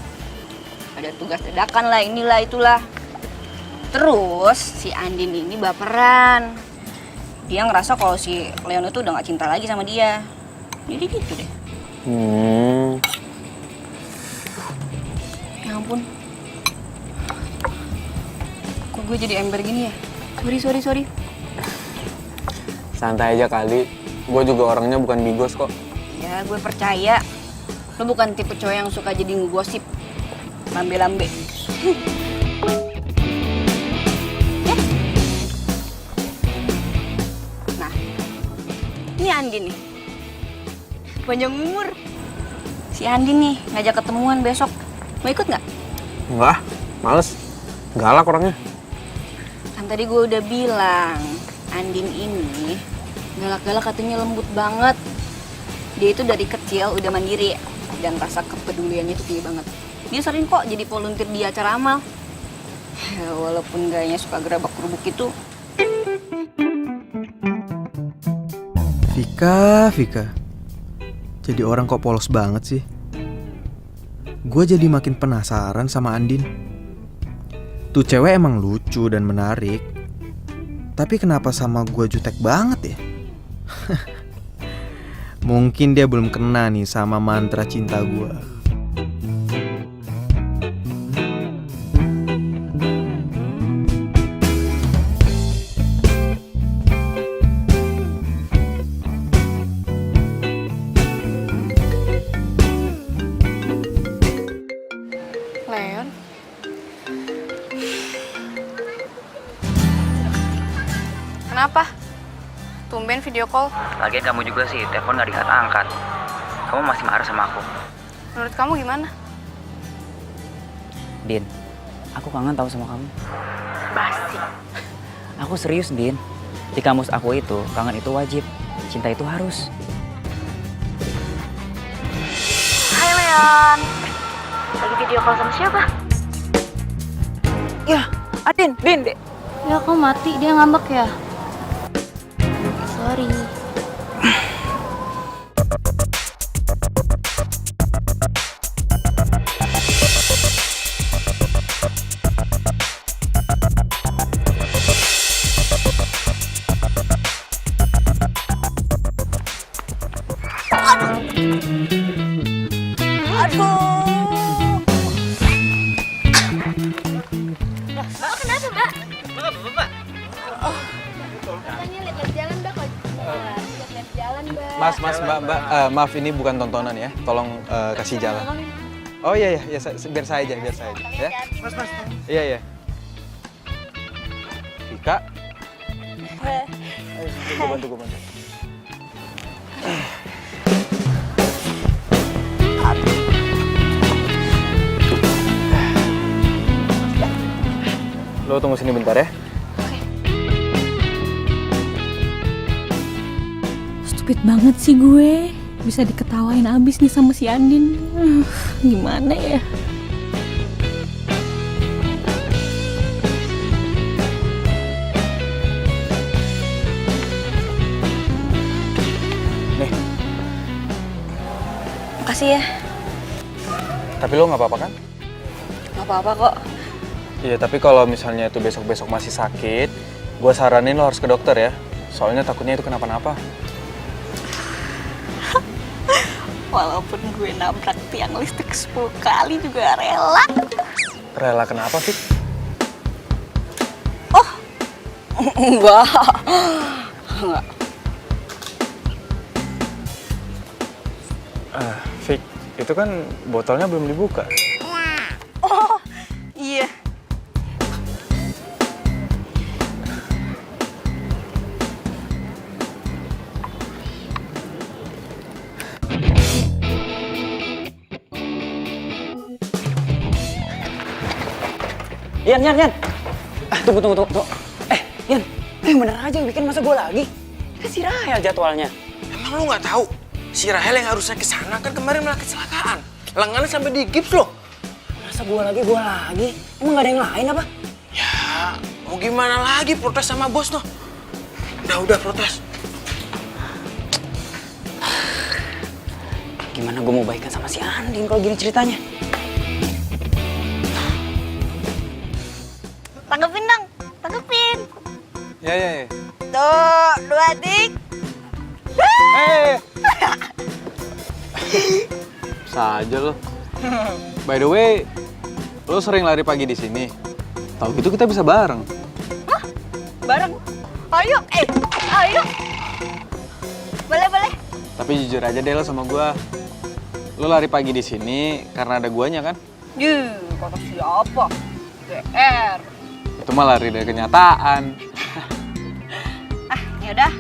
[SPEAKER 4] Ada tugas dadakan lah, inilah itulah. Terus si Andin ini baperan. Dia ngerasa kalau si Leon itu udah nggak cinta lagi sama dia. Jadi gitu deh. Ya ampun. Kok gue jadi ember gini ya? Sorry.
[SPEAKER 5] Santai aja kali. Gue juga orangnya bukan bigos kok.
[SPEAKER 4] Ya gue percaya. Lo bukan tipe cowok yang suka jadi ngegosip. Lambe-lambe. Nah, ini Andin nih. Panjang umur. Si Andin nih ngajak ketemuan besok. Mau ikut nggak?
[SPEAKER 5] Enggak, males. Galak orangnya.
[SPEAKER 4] Kan tadi gue udah bilang, Andin ini galak-galak katanya lembut banget. Dia itu dari kecil udah mandiri dan rasa kepeduliannya itu tinggi banget. Dia sering kok jadi volunteer di acara amal. Ya, walaupun gayanya suka gerabak-gerubuk itu.
[SPEAKER 7] Vika. Jadi orang kok polos banget sih. Gue jadi makin penasaran sama Andin. Tuh cewek emang lucu dan menarik. Tapi kenapa sama gue jutek banget ya? Mungkin dia belum kena nih sama mantra cinta gue.
[SPEAKER 2] Leon? Kenapa? Tumben video call.
[SPEAKER 3] Lagian kamu juga sih, telepon gak diangkat. Kamu masih marah sama aku.
[SPEAKER 2] Menurut kamu gimana?
[SPEAKER 3] Din, aku kangen tahu sama kamu.
[SPEAKER 2] Basi.
[SPEAKER 3] Aku serius, Din. Di kamus aku itu, kangen itu wajib. Cinta itu harus.
[SPEAKER 2] Hai Leon. Lagi video call sama siapa?
[SPEAKER 3] Ya, Din, Din.
[SPEAKER 12] Ya kok mati, dia ngambek ya? Sorry.
[SPEAKER 5] Mbak, maaf ini bukan tontonan ya. Tolong kasih jalan. Oh iya, biar saya aja ya. Mas. Iya. Vika. Ayo, gue bantu. Lo tunggu sini bentar ya.
[SPEAKER 8] Stupid banget sih gue. Bisa diketawain abis nih sama si Andin. Gimana ya?
[SPEAKER 5] Nih.
[SPEAKER 4] Makasih ya.
[SPEAKER 5] Tapi lo nggak apa-apa kan?
[SPEAKER 4] Gak apa-apa kok.
[SPEAKER 5] Iya, tapi kalau misalnya itu besok-besok masih sakit, gue saranin lo harus ke dokter ya. Soalnya takutnya itu kenapa-napa.
[SPEAKER 4] Walaupun gue nabrak tiang listrik 10 kali juga rela.
[SPEAKER 5] Rela kenapa, Fik?
[SPEAKER 4] Oh, enggak.
[SPEAKER 5] Fik, itu kan botolnya belum dibuka.
[SPEAKER 4] Oh, iya.
[SPEAKER 3] Yan. Tunggu. Yan, bener aja bikin masa gue lagi. Kan si Rahel jadwalnya.
[SPEAKER 5] Emang lu nggak tahu? Si Rahel yang harusnya kesana kan kemarin malah kecelakaan. Lengannya sampai digips loh.
[SPEAKER 3] Masa gue lagi? Emang gak ada yang lain apa?
[SPEAKER 5] Ya, mau gimana lagi protes sama bos noh? Udah protes.
[SPEAKER 3] Gimana gue mau baikan sama si Andin kalau gini ceritanya?
[SPEAKER 4] Tanggepin dong, tanggepin.
[SPEAKER 5] Ya.
[SPEAKER 4] Tuh, 2 tik.
[SPEAKER 5] Saja lo. By the way, lo sering lari pagi di sini. Tahu gitu kita bisa bareng.
[SPEAKER 4] Hah? Bareng? Ayo, ayo. Boleh.
[SPEAKER 5] Tapi jujur aja deh lo sama gua. Lo lari pagi di sini karena ada guanya kan?
[SPEAKER 4] Kata siapa? GR.
[SPEAKER 5] Itu mah lari dari kenyataan.
[SPEAKER 4] Yaudah,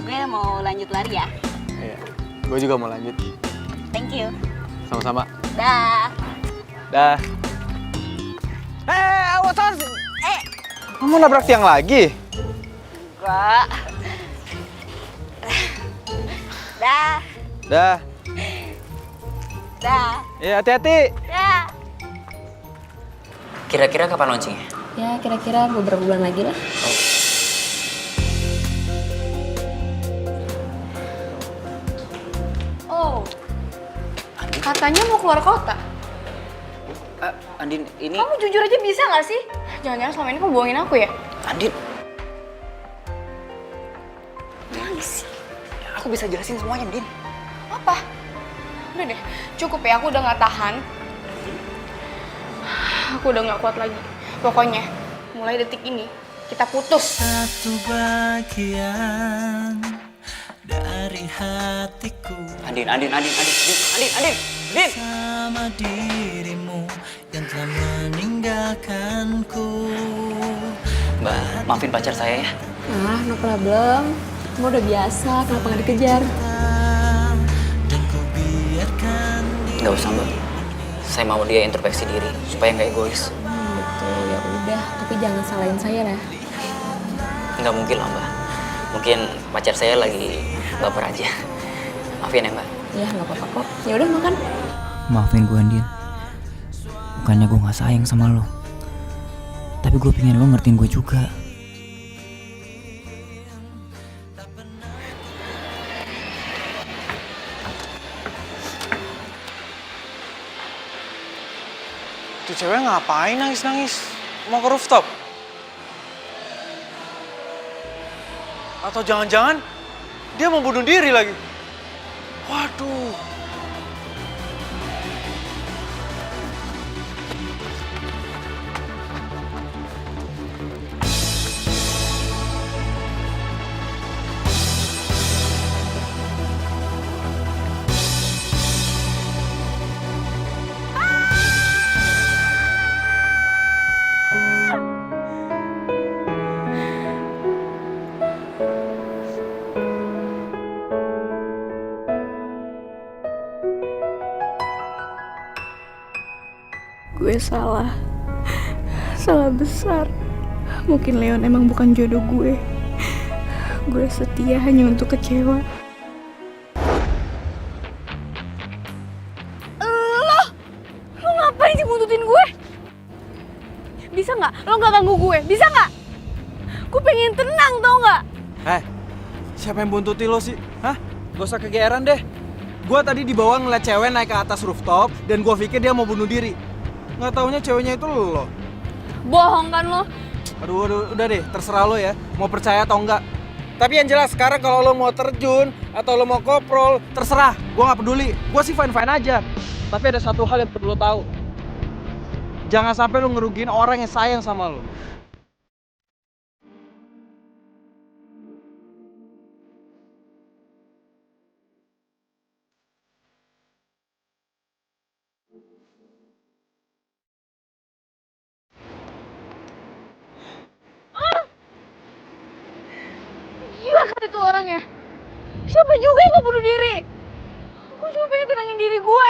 [SPEAKER 4] gue mau lanjut lari ya.
[SPEAKER 5] Iya, gue juga mau lanjut.
[SPEAKER 4] Thank you.
[SPEAKER 5] Sama-sama.
[SPEAKER 4] Dah.
[SPEAKER 5] Awas. Kamu nabrak tiang lagi?
[SPEAKER 4] Enggak. Dah.
[SPEAKER 5] Ya, hati-hati.
[SPEAKER 4] Dah.
[SPEAKER 3] Kira-kira kapan launchingnya?
[SPEAKER 12] Ya kira-kira beberapa bulan lagi lah.
[SPEAKER 2] Oh, katanya mau keluar kota.
[SPEAKER 3] Andin, ini...
[SPEAKER 2] Kamu jujur aja bisa nggak sih? Jangan-jangan selama ini kamu bohongin aku ya?
[SPEAKER 3] Andin. Aku bisa jelasin semuanya, Din.
[SPEAKER 2] Apa? Udah deh, cukup ya, aku udah nggak tahan. Aku udah nggak kuat lagi. Pokoknya, mulai detik ini, kita putus.
[SPEAKER 9] Satu bagian dari hatiku.
[SPEAKER 3] Andin.
[SPEAKER 9] Sama dirimu yang telah meninggalkanku.
[SPEAKER 3] Mbak, maafin pacar saya ya.
[SPEAKER 12] No problem. Kamu udah biasa, kenapa nggak dikejar?
[SPEAKER 9] Dan ku biarkan
[SPEAKER 3] Nggak usah, Mbak. Saya mau dia introspeksi diri supaya nggak egois.
[SPEAKER 12] Gitu, ya udah. Tapi jangan salahin saya lah.
[SPEAKER 3] Nggak mungkin lah, Mbak. Mungkin pacar saya lagi baper aja. Maafin ya, Mbak.
[SPEAKER 12] Ya nggak apa-apa kok. Ya udah makan.
[SPEAKER 3] Maafin gue, Andin. Bukannya gue nggak sayang sama lo. Tapi gue pengen lo ngertiin gue juga.
[SPEAKER 5] Tuh cewek ngapain nangis-nangis? Mau ke rooftop? Atau jangan-jangan dia mau bunuh diri lagi? Waduh.
[SPEAKER 2] Gue salah besar. Mungkin Leon emang bukan jodoh gue. Gue setia hanya untuk kecewa. Lo ngapain sih buntutin gue? Bisa nggak? Lo nggak ganggu gue? Bisa nggak? Gue pengen tenang, tau nggak?
[SPEAKER 5] Siapa yang buntuti lo sih? Hah? Gak usah kegeeran deh. Gue tadi di bawah ngeliat cewek naik ke atas rooftop dan gue pikir dia mau bunuh diri. Nggak taunya ceweknya itu lo.
[SPEAKER 2] Bohong kan lo?
[SPEAKER 5] Aduh, udah deh, terserah lo ya. Mau percaya atau enggak. Tapi yang jelas sekarang kalau lo mau terjun atau lo mau koprol, terserah. Gue nggak peduli. Gue sih fine-fine aja. Tapi ada satu hal yang perlu lo tahu. Jangan sampai lo ngerugiin orang yang sayang sama lo.
[SPEAKER 2] Gila kan itu orangnya. Siapa juga yang mau bunuh diri? Gue cuma pengen tenangin diri gue.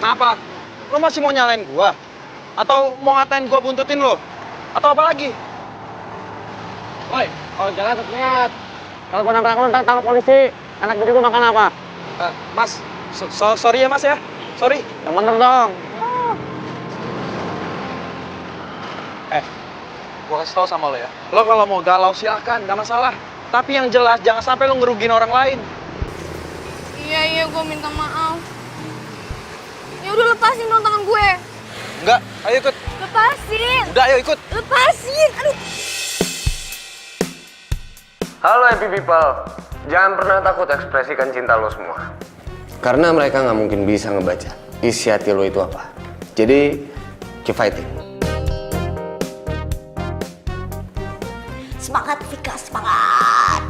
[SPEAKER 5] Kenapa? Lo masih mau nyalain gua? Atau mau ngatain gua buntutin lo? Atau apa lagi?
[SPEAKER 10] Woi, kalau jalan lihat. Kalau gua nabrak lu, ntar tangkap polisi. Anak bini gua makan apa?
[SPEAKER 5] Mas, sorry ya mas ya. Sorry.
[SPEAKER 10] Yang bener dong.
[SPEAKER 5] Gua kasih tau sama lo ya. Lo kalau mau galau silakan, gak masalah. Tapi yang jelas jangan sampai lo ngerugiin orang lain.
[SPEAKER 2] Iya, gue minta maaf. Ya udah lepasin dong tangan gue.
[SPEAKER 5] Enggak, ayo ikut.
[SPEAKER 2] Lepasin.
[SPEAKER 5] Udah, ayo ikut.
[SPEAKER 2] Lepasin. Aduh.
[SPEAKER 6] Halo happy people, jangan pernah takut ekspresikan cinta lo semua. Karena mereka nggak mungkin bisa ngebaca isi hati lo itu apa. Jadi, keep fighting.
[SPEAKER 11] Semangat Vika, semangat.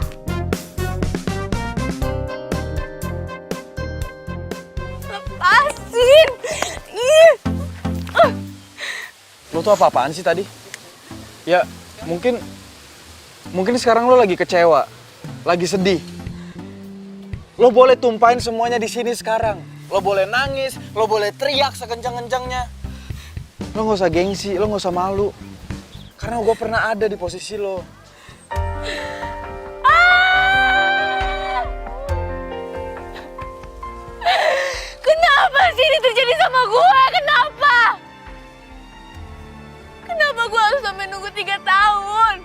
[SPEAKER 2] Lepasin. Ih.
[SPEAKER 5] Lo tuh apa-apaan sih tadi? Ya, mungkin sekarang lo lagi kecewa, lagi sedih. Lo boleh tumpahin semuanya di sini sekarang. Lo boleh nangis, lo boleh teriak sekencang-kencangnya. Lo nggak usah gengsi, lo nggak usah malu. Karena gue pernah ada di posisi lo.
[SPEAKER 2] Kenapa sih ini terjadi sama gue? Kenapa? Kenapa gue harus sampai nunggu 3 tahun?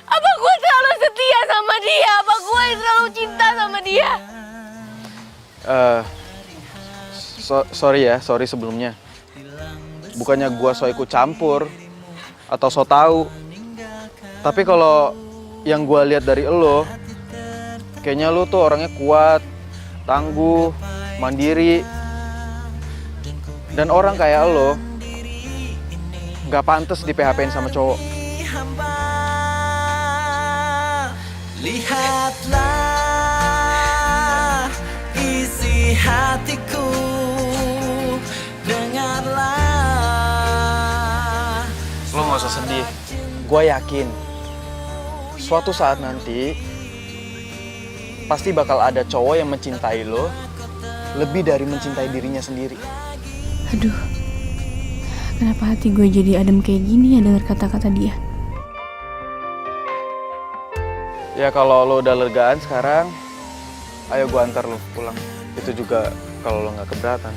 [SPEAKER 2] Apa gue terlalu setia sama dia? Apa gue terlalu cinta sama dia?
[SPEAKER 5] Sorry sebelumnya. Bukannya gue so ikut campur atau so tahu. Tapi kalau yang gue lihat dari lo, kayaknya lo tuh orangnya kuat, tangguh, mandiri. Dan orang kayak lo nggak pantas di PHP-in sama cowok.
[SPEAKER 9] Lihatlah isi hatiku, dengarlah.
[SPEAKER 5] Lo nggak usah sedih. Gue yakin suatu saat nanti pasti bakal ada cowok yang mencintai lo lebih dari mencintai dirinya sendiri.
[SPEAKER 2] Aduh, kenapa hati gue jadi adem kayak gini ya dengar kata-kata dia?
[SPEAKER 5] Ya kalau lo udah legaan sekarang, ayo gue antar lo pulang. Itu juga kalau lo nggak keberatan.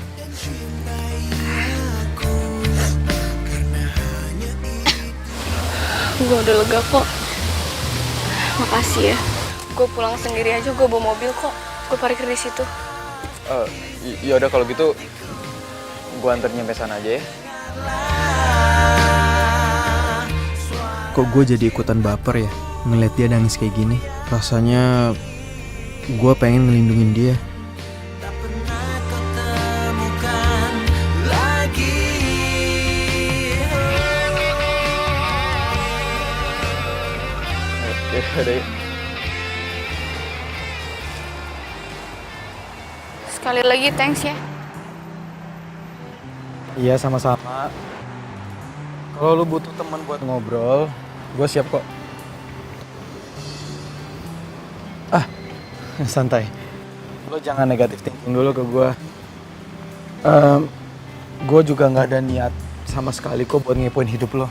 [SPEAKER 2] Gue udah lega kok. Makasih ya. Gue pulang sendiri aja, gue bawa mobil kok. Gue parkir di situ.
[SPEAKER 5] Ya udah kalau gitu, gue antar nyampe sana aja ya.
[SPEAKER 7] Kok gue jadi ikutan baper ya ngeliat dia nangis kayak gini. Rasanya gue pengen ngelindungin dia.
[SPEAKER 5] Yaudah yuk.
[SPEAKER 2] Sekali lagi thanks ya.
[SPEAKER 5] Iya sama-sama. Kalau lu butuh teman buat ngobrol, gue siap kok. Santai. Lo jangan negatif thinking dulu ke gue. Gue juga nggak ada niat sama sekali kok buat ngepoin hidup lo.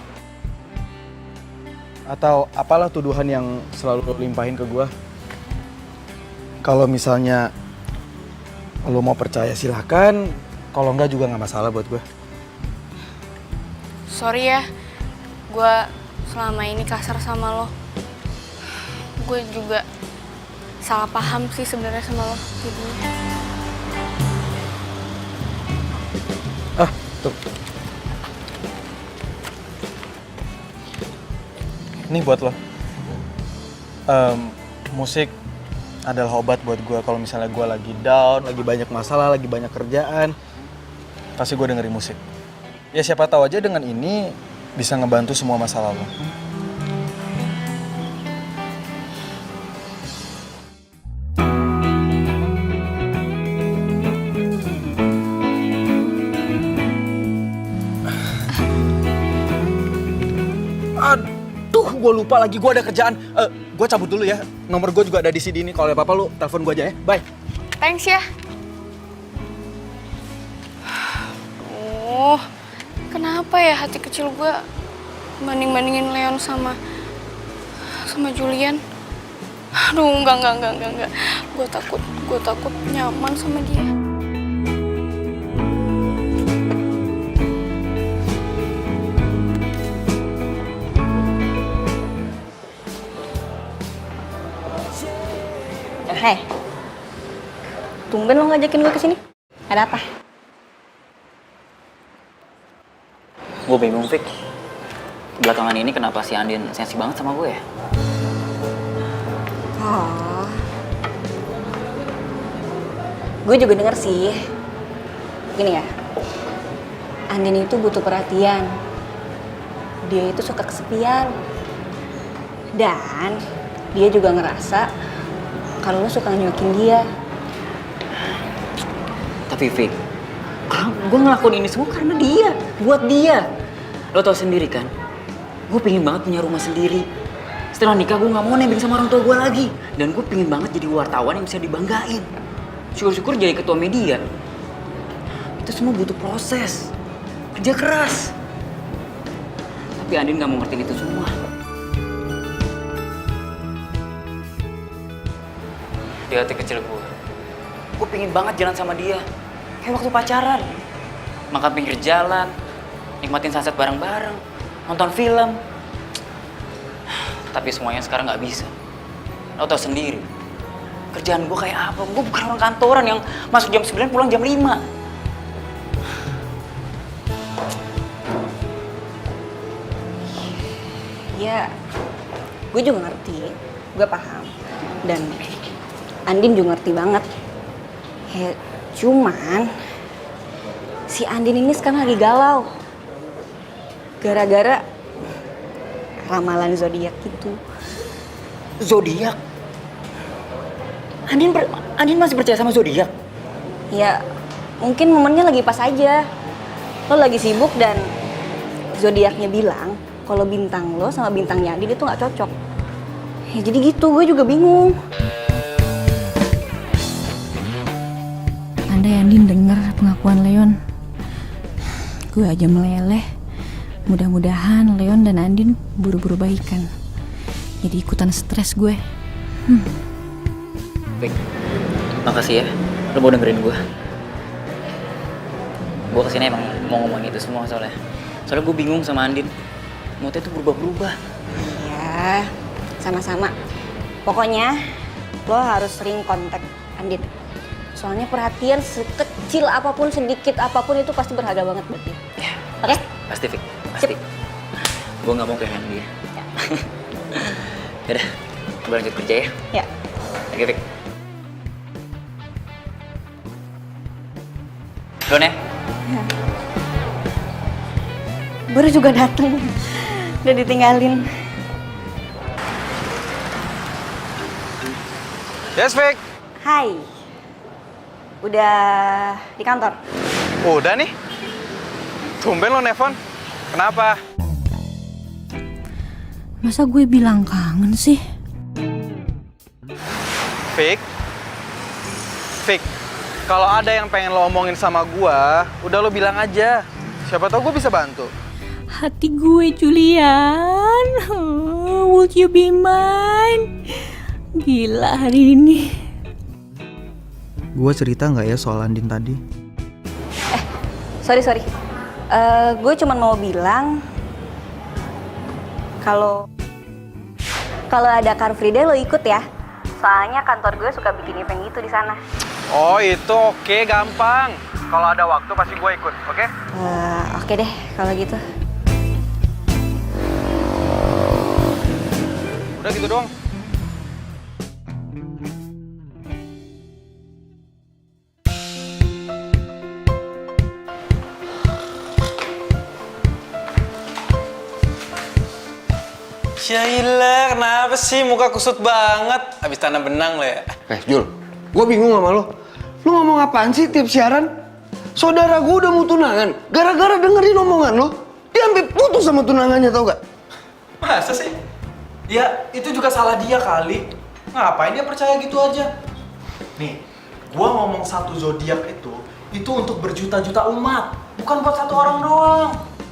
[SPEAKER 5] Atau apalah tuduhan yang selalu lo limpahin ke gue. Kalau misalnya lo mau percaya silahkan. Kalau enggak juga nggak masalah buat gue.
[SPEAKER 2] Sorry ya, gue selama ini kasar sama lo. Gue juga salah paham sih sebenarnya sama lo jadinya.
[SPEAKER 5] Tuh. Ini buat lo. Musik adalah obat buat gue kalau misalnya gue lagi down, lagi banyak masalah, lagi banyak kerjaan. Pasti gue dengerin musik. Ya siapa tahu aja dengan ini bisa ngebantu semua masalah lo. Aduh, gue lupa lagi, gue ada kerjaan. Gue cabut dulu ya. Nomor gue juga ada di CD ini. Kalau ada apa-apa lu telepon gue aja ya. Bye.
[SPEAKER 2] Thanks ya. Aduh, kenapa ya hati kecil gue banding-bandingin Leon sama Julian? Aduh, enggak. Gue takut nyaman sama dia.
[SPEAKER 4] Hei, tumben lo ngajakin gue kesini. Ada apa?
[SPEAKER 3] Gue bingung, Fik. Belakangan ini kenapa si Andin sensi banget sama gue ya?
[SPEAKER 4] Oh, gue juga denger sih. Gini ya, Andin itu butuh perhatian. Dia itu suka kesepian. Dan dia juga ngerasa kalau lo suka nyuakin dia.
[SPEAKER 3] Tapi Fik, gue ngelakuin ini semua karena dia, buat dia. Lo tau sendiri kan, gue pengen banget punya rumah sendiri. Setelah nikah gue gak mau nebeng sama orang tua gue lagi. Dan gue pengen banget jadi wartawan yang bisa dibanggain. Syukur-syukur jadi ketua media. Itu semua butuh proses, kerja keras. Tapi Andin gak mau ngertiin itu semua. Di hati kecil gue pengen banget jalan sama dia. Kayak waktu pacaran. Makan pinggir jalan, nikmatin sunset bareng-bareng, nonton film. Tapi semuanya sekarang gak bisa. Lo tau sendiri, kerjaan gue kayak apa? Gue bukan orang kantoran yang masuk jam 9 pulang jam 5.
[SPEAKER 4] Ya, gue juga ngerti, gue paham. Dan Andin juga ngerti banget. Ya, cuman si Andin ini sekarang lagi galau. Gara-gara ramalan zodiak gitu.
[SPEAKER 3] Zodiak? Andin masih percaya sama zodiak?
[SPEAKER 4] Ya, mungkin momennya lagi pas aja. Lo lagi sibuk dan zodiaknya bilang kalau bintang lo sama bintangnya Andin itu nggak cocok. Ya jadi gitu, gue juga bingung. Andai Andin dengar pengakuan Leon, gue aja meleleh. Mudah-mudahan Leon dan Andin buru-buru baikan. Jadi ikutan stres gue.
[SPEAKER 3] Baik, makasih ya. Lo mau dengerin gue. Gue kesini emang mau ngomongin itu semua soalnya gue bingung sama Andin. Moodnya tuh berubah-berubah.
[SPEAKER 4] Ya, sama-sama. Pokoknya lo harus sering kontak Andin. Soalnya perhatian sekecil apapun, sedikit apapun itu pasti berharga banget buat dia.
[SPEAKER 3] Ya,
[SPEAKER 4] oke?
[SPEAKER 3] Pasti, Fik. Pasti. Gue gak mau kehilangan dia.
[SPEAKER 4] Ya.
[SPEAKER 3] Yaudah, gue lanjut kerja ya.
[SPEAKER 4] Ya.
[SPEAKER 3] Oke, Fik. Duluan ya.
[SPEAKER 4] Baru juga dateng. Udah ditinggalin.
[SPEAKER 5] Yes, Fik.
[SPEAKER 4] Hai. Udah di kantor?
[SPEAKER 5] Udah nih. Tumben lo nelfon. Kenapa?
[SPEAKER 4] Masa gue bilang kangen sih?
[SPEAKER 5] Fik. Fik. Kalau ada yang pengen lo omongin sama gua, udah lo bilang aja. Siapa tahu gue bisa bantu.
[SPEAKER 4] Hati gue, Julian. Would you be mine? Gila hari ini.
[SPEAKER 7] Gue cerita nggak ya soal Andin tadi?
[SPEAKER 4] Sorry. Gue cuma mau bilang kalau ada Car Free Day lo ikut ya. Soalnya kantor gue suka bikin event gitu di sana.
[SPEAKER 5] Oh itu oke, gampang. Kalau ada waktu pasti gue ikut, oke?
[SPEAKER 4] Oke deh kalau gitu.
[SPEAKER 5] Udah gitu doang. Syailah, kenapa sih muka kusut banget? Abis tanam benang lo ya?
[SPEAKER 6] Jul, gue bingung sama lo. Lo ngomong apaan sih tiap siaran? Saudara gue udah mau tunangan, gara-gara dengerin omongan lo, dia sampai putus sama tunangannya, tau gak?
[SPEAKER 5] Masa sih? Ya, itu juga salah dia kali. Ngapain dia percaya gitu aja? Nih, gua ngomong satu zodiak itu itu untuk berjuta-juta umat, bukan buat satu orang doang.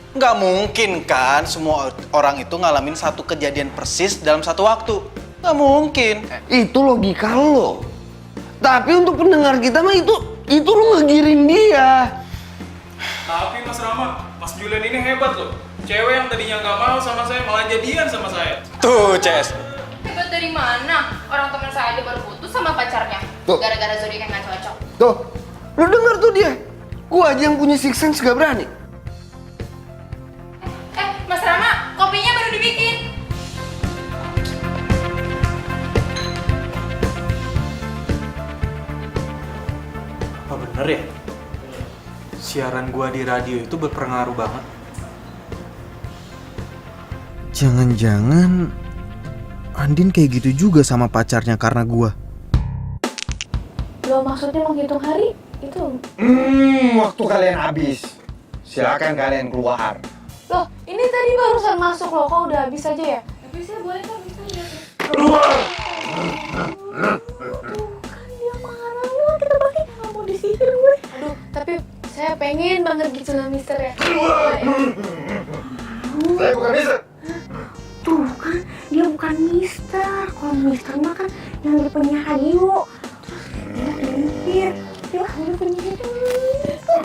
[SPEAKER 5] Nggak mungkin kan semua orang itu ngalamin satu kejadian persis dalam satu waktu. Nggak mungkin.
[SPEAKER 6] Itu logika lo. Tapi untuk pendengar kita mah itu lo ngegiring dia.
[SPEAKER 13] Tapi Mas Rama, Mas Julian ini hebat loh. Cewek yang tadinya nggak mau sama saya malah jadian sama saya.
[SPEAKER 5] Tuh, Ces.
[SPEAKER 12] Hebat dari mana? Orang teman saya aja baru putus sama pacarnya. Gara-gara zodiak yang nggak cocok.
[SPEAKER 6] Tuh, lo denger tuh dia. Gua aja yang punya six sense gak berani.
[SPEAKER 12] Mas Rama, kopinya baru dibikin.
[SPEAKER 7] Apa bener ya? Siaran gua di radio itu berpengaruh banget. Jangan-jangan Andin kayak gitu juga sama pacarnya karena gua.
[SPEAKER 2] Lo maksudnya menghitung hari itu?
[SPEAKER 6] Waktu kalian habis. Silakan kalian keluar.
[SPEAKER 2] Loh, ini tadi barusan masuk loh, kok udah habis aja ya? Habisnya boleh kan, bisa ya?
[SPEAKER 6] Keluar!
[SPEAKER 2] Kan dia marah, yuk kita balik, nggak mau disihir gue. Aduh, tapi saya pengen banget gitu sama Mister ya.
[SPEAKER 6] Keluar! Saya bukan Mister.
[SPEAKER 11] Tuh kan, dia bukan Mister. Kalau Mister mah kan yang di penyiar radio. Terus dia limpir. Dia ambil penyiar.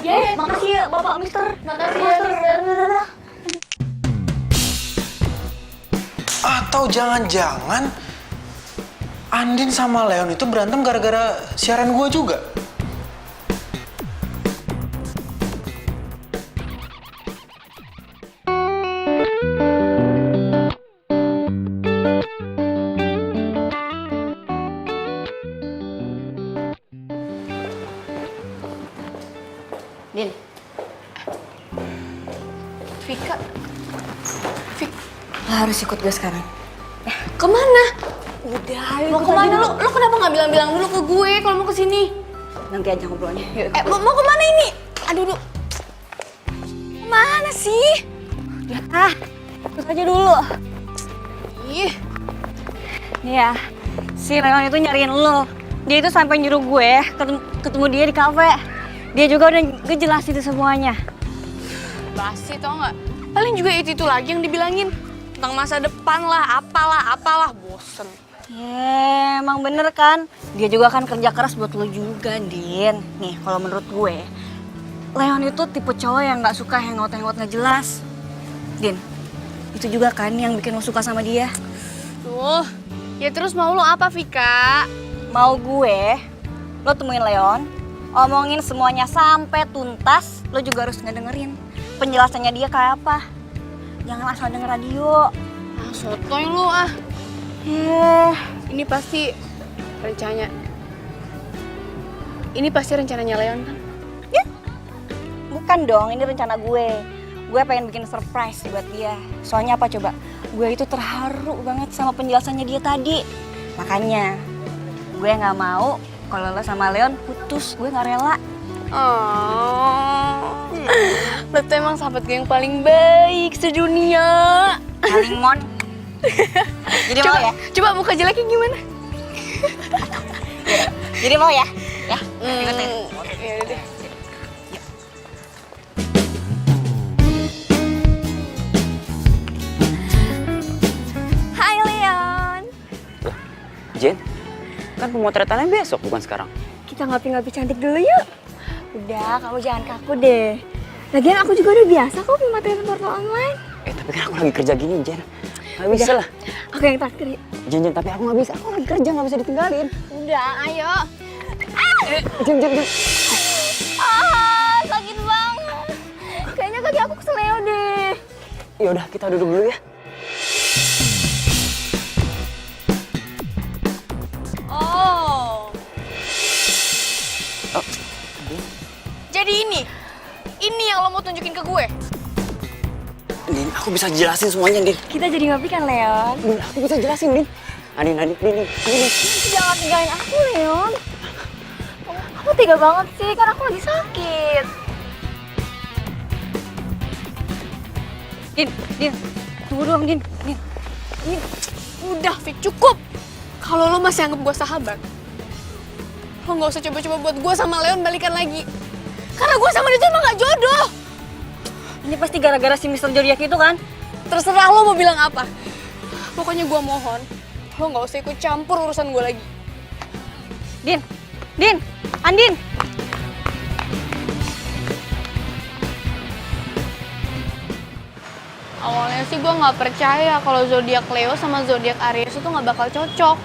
[SPEAKER 11] Ya, makasih ya Bapak Mister.
[SPEAKER 2] Makasih ya, Mister.
[SPEAKER 5] Atau jangan-jangan Andin sama Leon itu berantem gara-gara siaran gua juga.
[SPEAKER 4] Din.
[SPEAKER 2] Vika.
[SPEAKER 4] Lo harus ikut gue sekarang.
[SPEAKER 2] Kemana?
[SPEAKER 4] Udah, ayo
[SPEAKER 2] Mau kemana lu? Lu kenapa nggak bilang-bilang dulu ke gue kalau mau kesini?
[SPEAKER 4] Nanti aja ngobrolnya. Yuk,
[SPEAKER 2] Mau kemana ini? Aduh, kemana sih?
[SPEAKER 4] ikut aja dulu.
[SPEAKER 2] Ih,
[SPEAKER 4] Nih ya, si Leon itu nyariin lo. Dia itu sampai nyuruh gue ketemu dia di kafe. Dia juga udah ngejelasin itu semuanya.
[SPEAKER 2] basi tau nggak? Paling juga itu lagi yang dibilangin tentang masa depan lah, apalah, bosen.
[SPEAKER 4] Emang bener kan? Dia juga kan kerja keras buat lo juga, Din. Nih, kalau menurut gue, Leon itu tipe cowok yang nggak suka hangout-hangout nggak jelas. Din, itu juga kan yang bikin lo suka sama dia.
[SPEAKER 2] Tuh, ya terus mau lo apa, Vika?
[SPEAKER 4] Mau gue, lo temuin Leon, omongin semuanya sampai tuntas, lo juga harus ngedengerin penjelasannya dia kayak apa. Jangan asal denger radio.
[SPEAKER 2] Ah, sotoy lo ah. Ini pasti rencananya Leon kan?
[SPEAKER 4] Ya, bukan dong, ini rencana gue. Gue pengen bikin surprise buat dia. Soalnya apa coba? Gue itu terharu banget sama penjelasannya dia tadi. Makanya, gue gak mau kalau lo sama Leon putus. Gue gak rela.
[SPEAKER 2] Oh, lo tuh emang sahabat gue yang paling baik sedunia.
[SPEAKER 4] Paling mon. Jadi mau ya?
[SPEAKER 2] Coba muka jeleknya gimana?
[SPEAKER 4] Jadi mau ya? Ya,
[SPEAKER 2] Ya udah deh.
[SPEAKER 4] Hai Leon.
[SPEAKER 3] Jen, kan pemotretannya besok bukan sekarang.
[SPEAKER 11] Kita ngopi-ngopi cantik dulu yuk. Udah, kamu jangan kaku deh. Lagian aku juga udah biasa kok pemotretan portal online.
[SPEAKER 3] Tapi kan aku lagi kerja gini, Jen. Gak bisa lah.
[SPEAKER 11] Aku yang traktir yuk.
[SPEAKER 3] Jen, tapi aku gak bisa. Aku lagi kerja, gak bisa ditinggalin.
[SPEAKER 11] Udah, ayo.
[SPEAKER 3] Jen.
[SPEAKER 11] Sakit banget. Kayaknya kaki aku keseleo deh.
[SPEAKER 3] Yaudah, kita duduk dulu ya.
[SPEAKER 2] Oh. Jadi ini yang lo mau tunjukin ke gue?
[SPEAKER 3] Din, aku bisa jelasin semuanya, Din.
[SPEAKER 11] Kita jadi ngopi kan, Leon?
[SPEAKER 3] Din, aku bisa jelasin, Din. Din.
[SPEAKER 11] Jangan tinggalin aku, Leon. Kamu tega banget sih, kan aku lagi sakit.
[SPEAKER 4] Din, tunggu dong, Din.
[SPEAKER 2] Udah, Fik, cukup. Kalau lo masih anggap gue sahabat, lo nggak usah coba-coba buat gue sama Leon balikan lagi. Karena gue sama dia tuh emang gak jodoh.
[SPEAKER 4] Ini pasti gara-gara si Mr. Zodiac itu kan?
[SPEAKER 2] Terserah lo mau bilang apa. Pokoknya gue mohon, lo gak usah ikut campur urusan gue lagi.
[SPEAKER 4] Din, Andin.
[SPEAKER 2] Awalnya sih gue nggak percaya kalau zodiak Leo sama zodiak Aries itu nggak bakal cocok.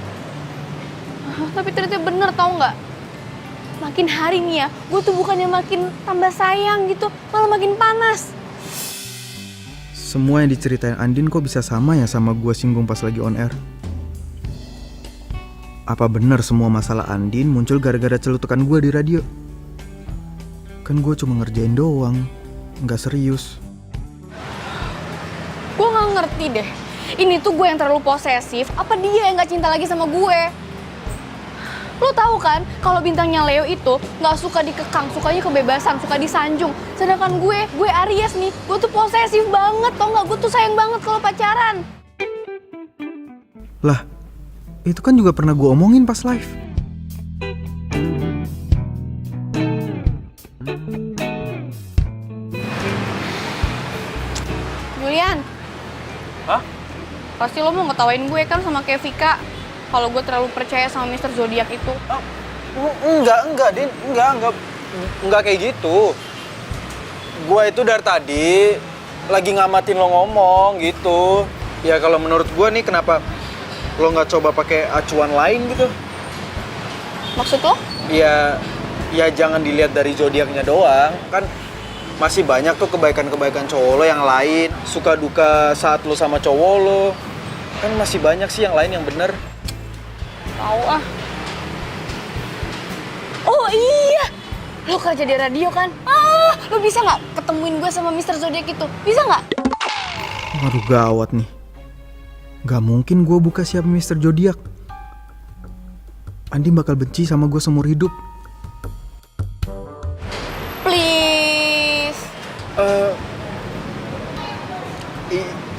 [SPEAKER 2] Tapi ternyata bener, tau nggak? Makin hari nih ya, gue tuh bukannya makin tambah sayang gitu, malah makin panas.
[SPEAKER 7] Semua yang diceritain Andin kok bisa sama ya sama gue singgung pas lagi on air? Apa bener semua masalah Andin muncul gara-gara celutukan gue di radio? Kan gue cuma ngerjain doang, nggak serius.
[SPEAKER 2] Gue nggak ngerti deh, ini tuh gue yang terlalu posesif, apa dia yang nggak cinta lagi sama gue? Lo tahu kan, kalau bintangnya Leo itu nggak suka dikekang, sukanya kebebasan, suka disanjung. Sedangkan gue Aries nih, gue tuh posesif banget, tau nggak? Gue tuh sayang banget kalau pacaran.
[SPEAKER 7] Lah, itu kan juga pernah gue omongin pas live.
[SPEAKER 2] Julian.
[SPEAKER 5] Hah?
[SPEAKER 2] Pasti lo mau ngetawain gue kan sama kayak Vika. Kalau gue terlalu percaya sama Mr. Zodiac itu.
[SPEAKER 5] Enggak, Din. Enggak kayak gitu. Gua itu dari tadi lagi ngamatin lo ngomong gitu. Ya kalau menurut gua nih kenapa lo nggak coba pakai acuan lain gitu?
[SPEAKER 2] Maksud lo?
[SPEAKER 5] Ya jangan dilihat dari zodiaknya doang. Kan masih banyak tuh kebaikan-kebaikan cowok lo yang lain. Suka duka saat lo sama cowok lo. Kan masih banyak sih yang lain yang bener.
[SPEAKER 2] Tahu ah. Oh iya, lo kerja di radio kan? Lo bisa nggak ketemuin gue sama Mr. Zodiac itu? Bisa nggak?
[SPEAKER 7] Waduh gawat nih. Gak mungkin gue buka siapa Mr. Zodiac. Andi bakal benci sama gue seumur hidup.
[SPEAKER 2] Please.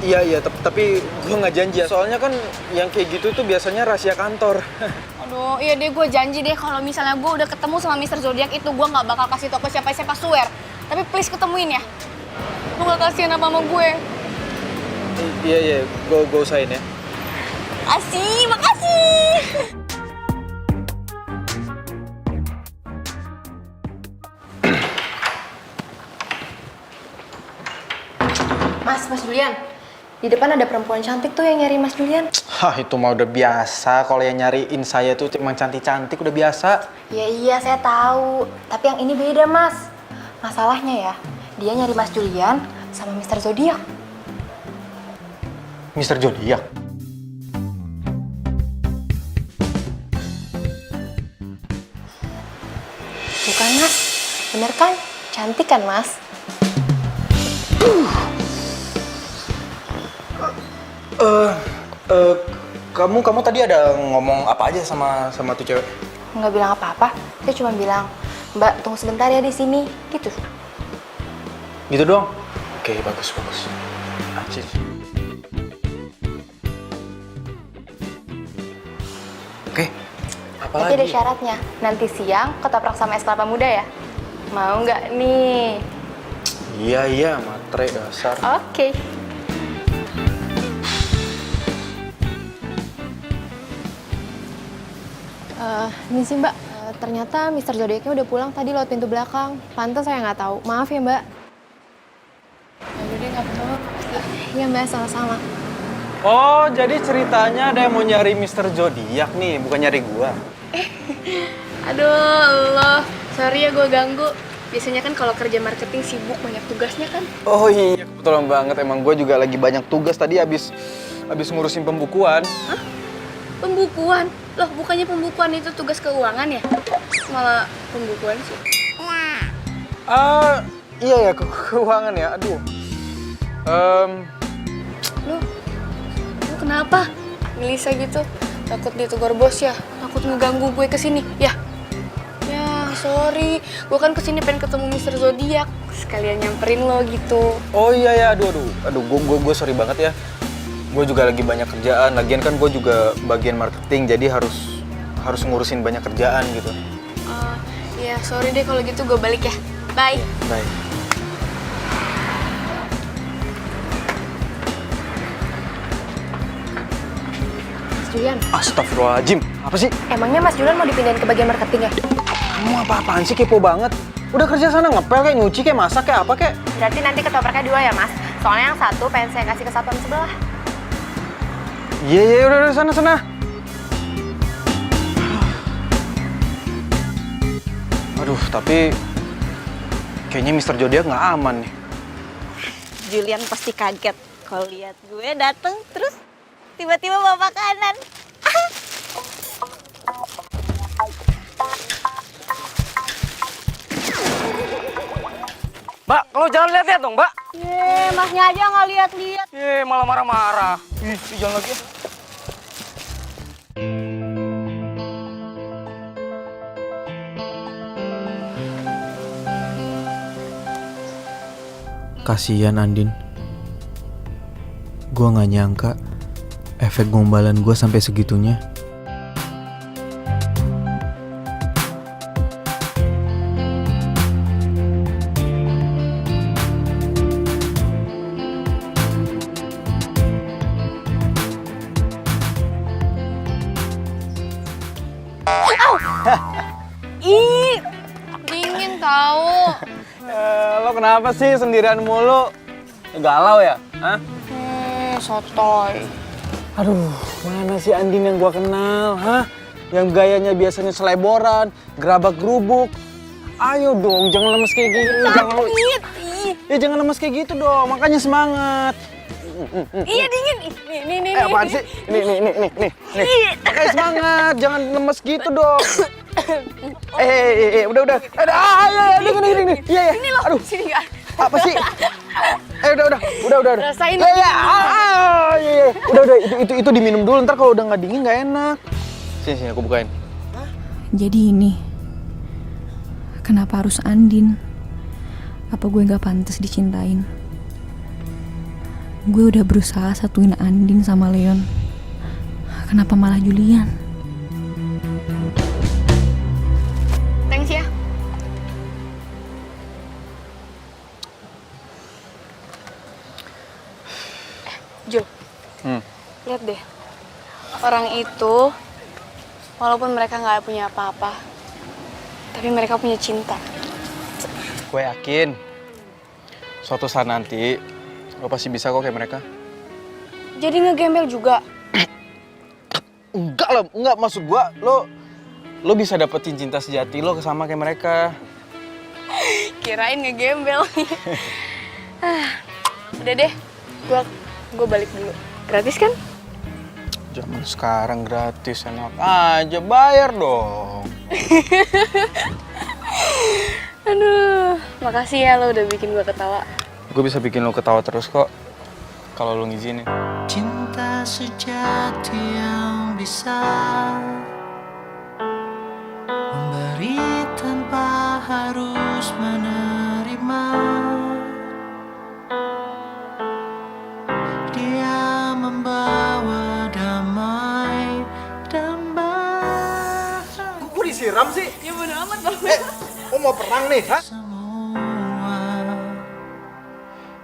[SPEAKER 5] Iya, tapi gue nggak janji ya. Soalnya kan yang kayak gitu tuh biasanya rahasia kantor.
[SPEAKER 2] Aduh, iya deh, gue janji deh kalau misalnya gue udah ketemu sama Mr. Zodiac itu, gue nggak bakal kasih tau ke siapa-siapa, swear. Tapi please ketemuin ya. Lo gak kasihan apa sama gue?
[SPEAKER 5] Iya, gue usahain ya.
[SPEAKER 2] Makasih.
[SPEAKER 14] Mas Julian, di depan ada perempuan cantik tuh yang nyari Mas Julian.
[SPEAKER 5] Hah, itu mah udah biasa. Kalau yang nyariin saya tuh emang cantik-cantik udah biasa.
[SPEAKER 14] Iya, saya tahu. Tapi yang ini beda, Mas. Masalahnya ya, dia nyari Mas Julian sama Mr. Zodiac.
[SPEAKER 5] Mr. Zodiac?
[SPEAKER 14] Bukan, Mas. Bener kan? Cantik kan, Mas?
[SPEAKER 5] Kamu tadi ada ngomong apa aja sama tuh cewek?
[SPEAKER 14] Nggak bilang apa-apa. Saya cuma bilang, Mbak, tunggu sebentar ya di sini. Gitu.
[SPEAKER 5] Gitu doang? Oke, bagus. Acik. Oke, apa
[SPEAKER 14] Tapi
[SPEAKER 5] lagi?
[SPEAKER 14] ada syaratnya. Nanti siang ketoprak sama es kelapa muda ya. Mau nggak nih?
[SPEAKER 5] Iya, matre dasar.
[SPEAKER 14] Oke. Ini sih Mbak, ternyata Mr. Zodiacnya udah pulang tadi lewat pintu belakang. Pantes saya nggak tahu. Maaf ya Mbak.
[SPEAKER 2] Yaudah deh, nggak apa-apa.
[SPEAKER 14] Iya Mbak, sama-sama.
[SPEAKER 5] Oh, jadi ceritanya ada yang mau nyari Mr. Zodiac nih, bukan nyari gua.
[SPEAKER 2] Aduh, Allah. Sorry ya gue ganggu. Biasanya kan kalau kerja marketing sibuk, banyak tugasnya kan.
[SPEAKER 5] Oh iya, kebetulan banget. Emang gua juga lagi banyak tugas tadi abis ngurusin pembukuan.
[SPEAKER 2] Hah? Pembukuan? Loh, bukannya pembukuan itu tugas keuangan ya? Malah pembukuan sih.
[SPEAKER 5] Iya ya, keuangan ya. Aduh.
[SPEAKER 2] Lu kenapa? Gelisah gitu? Takut ditegur bos ya? Takut ngeganggu gue kesini? Ya? Ya, sorry. Gue kan kesini pengen ketemu Mr. Zodiac. Sekalian nyamperin lo gitu.
[SPEAKER 5] Oh iya ya, aduh, gue sorry banget ya. Gue juga lagi banyak kerjaan. Lagian kan gue juga bagian marketing, jadi harus ngurusin banyak kerjaan gitu.
[SPEAKER 2] Iya, sorry deh kalau gitu gue balik ya.
[SPEAKER 4] Bye.
[SPEAKER 5] Bye.
[SPEAKER 14] Mas Julian,
[SPEAKER 5] Astagfirullahaladzim. Apa sih?
[SPEAKER 14] emangnya Mas Julian mau dipindahin ke bagian marketing ya?
[SPEAKER 5] Kamu apa-apaan sih, kepo banget? Udah kerja sana ngepel kayak nyuci kayak masak kayak apa kayak?
[SPEAKER 14] Berarti nanti ketopraknya 2 ya, Mas? Soalnya yang satu pengen saya kasih ke satuan sebelah.
[SPEAKER 5] Iya, udah sana. Aduh, tapi kayaknya Mr. Zodiac nggak aman nih.
[SPEAKER 4] Julian pasti kaget kalau lihat gue dateng terus tiba-tiba bawa makanan.
[SPEAKER 10] Mbak, kalau jangan lihat-lihat dong, Mbak.
[SPEAKER 4] Masnya aja nggak lihat-lihat.
[SPEAKER 10] Malah marah-marah. Jangan lagi ya.
[SPEAKER 7] Kasian Andin. Gua nggak nyangka efek gombalan gua sampai segitunya.
[SPEAKER 2] Ih, dingin tahu.
[SPEAKER 5] Lo kenapa sih sendirian mulu? Galau ya? Hah?
[SPEAKER 2] Sotoy.
[SPEAKER 5] Aduh, mana sih Andin yang gua kenal, hah? Yang gayanya biasanya seleboran, gerabak gerubuk. Ayo dong, jangan lemes kayak gitu. Jangan lemes kayak gitu dong, makanya semangat.
[SPEAKER 2] Iya dingin. Nih.
[SPEAKER 5] Apaan sih? Nih. Makanya semangat, jangan lemes gitu dong. Udah. Ini. Iya.
[SPEAKER 2] Ini loh,
[SPEAKER 5] Aduh,
[SPEAKER 2] sini nggak?
[SPEAKER 5] apa sih? Udah.
[SPEAKER 2] Rasain
[SPEAKER 5] Iya. Udah. Itu diminum dulu, ntar kalau udah nggak dingin nggak enak. Sini, aku bukain.
[SPEAKER 15] Jadi ini, kenapa harus Andin? Apa gue nggak pantas dicintain? Gue udah berusaha satuin Andin sama Leon. Kenapa malah Julian?
[SPEAKER 2] Thanks ya. Jul, lihat deh. Orang itu, walaupun mereka nggak punya apa-apa, tapi mereka punya cinta.
[SPEAKER 5] Gue yakin suatu saat nanti lo pasti bisa kok kayak mereka.
[SPEAKER 2] Jadi ngegembel juga.
[SPEAKER 5] Enggak maksud gua lo bisa dapetin cinta sejati lo sama kayak mereka.
[SPEAKER 2] Kirain ngegembel. Udah deh, gua balik dulu. Gratis kan?
[SPEAKER 5] Zaman sekarang gratis, enak aja, bayar dong.
[SPEAKER 2] Aduh, makasih ya lo udah bikin gua ketawa.
[SPEAKER 5] Gue bisa bikin lo ketawa terus kok kalau lo ngizinin.
[SPEAKER 9] Cinta sejati yang bisa memberi tanpa harus menerima. Dia membawa damai dan bahagia.
[SPEAKER 5] Kok disiram sih?
[SPEAKER 2] Ya bodo amat bang.
[SPEAKER 5] Lo mau perang nih, hah?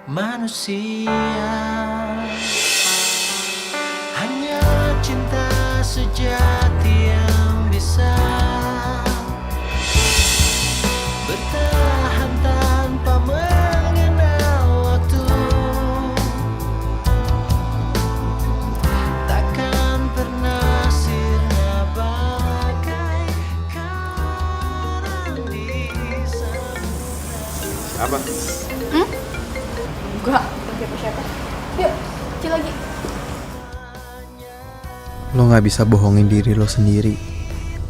[SPEAKER 9] Manusia hanya cinta sejati yang bisa bertahan tanpa mengenal waktu, takkan pernah sirna bagai karang di samudra.
[SPEAKER 5] Apa?
[SPEAKER 2] Enggak, siapa-siapa. Yuk, kecil lagi.
[SPEAKER 7] Lo nggak bisa bohongin diri lo sendiri.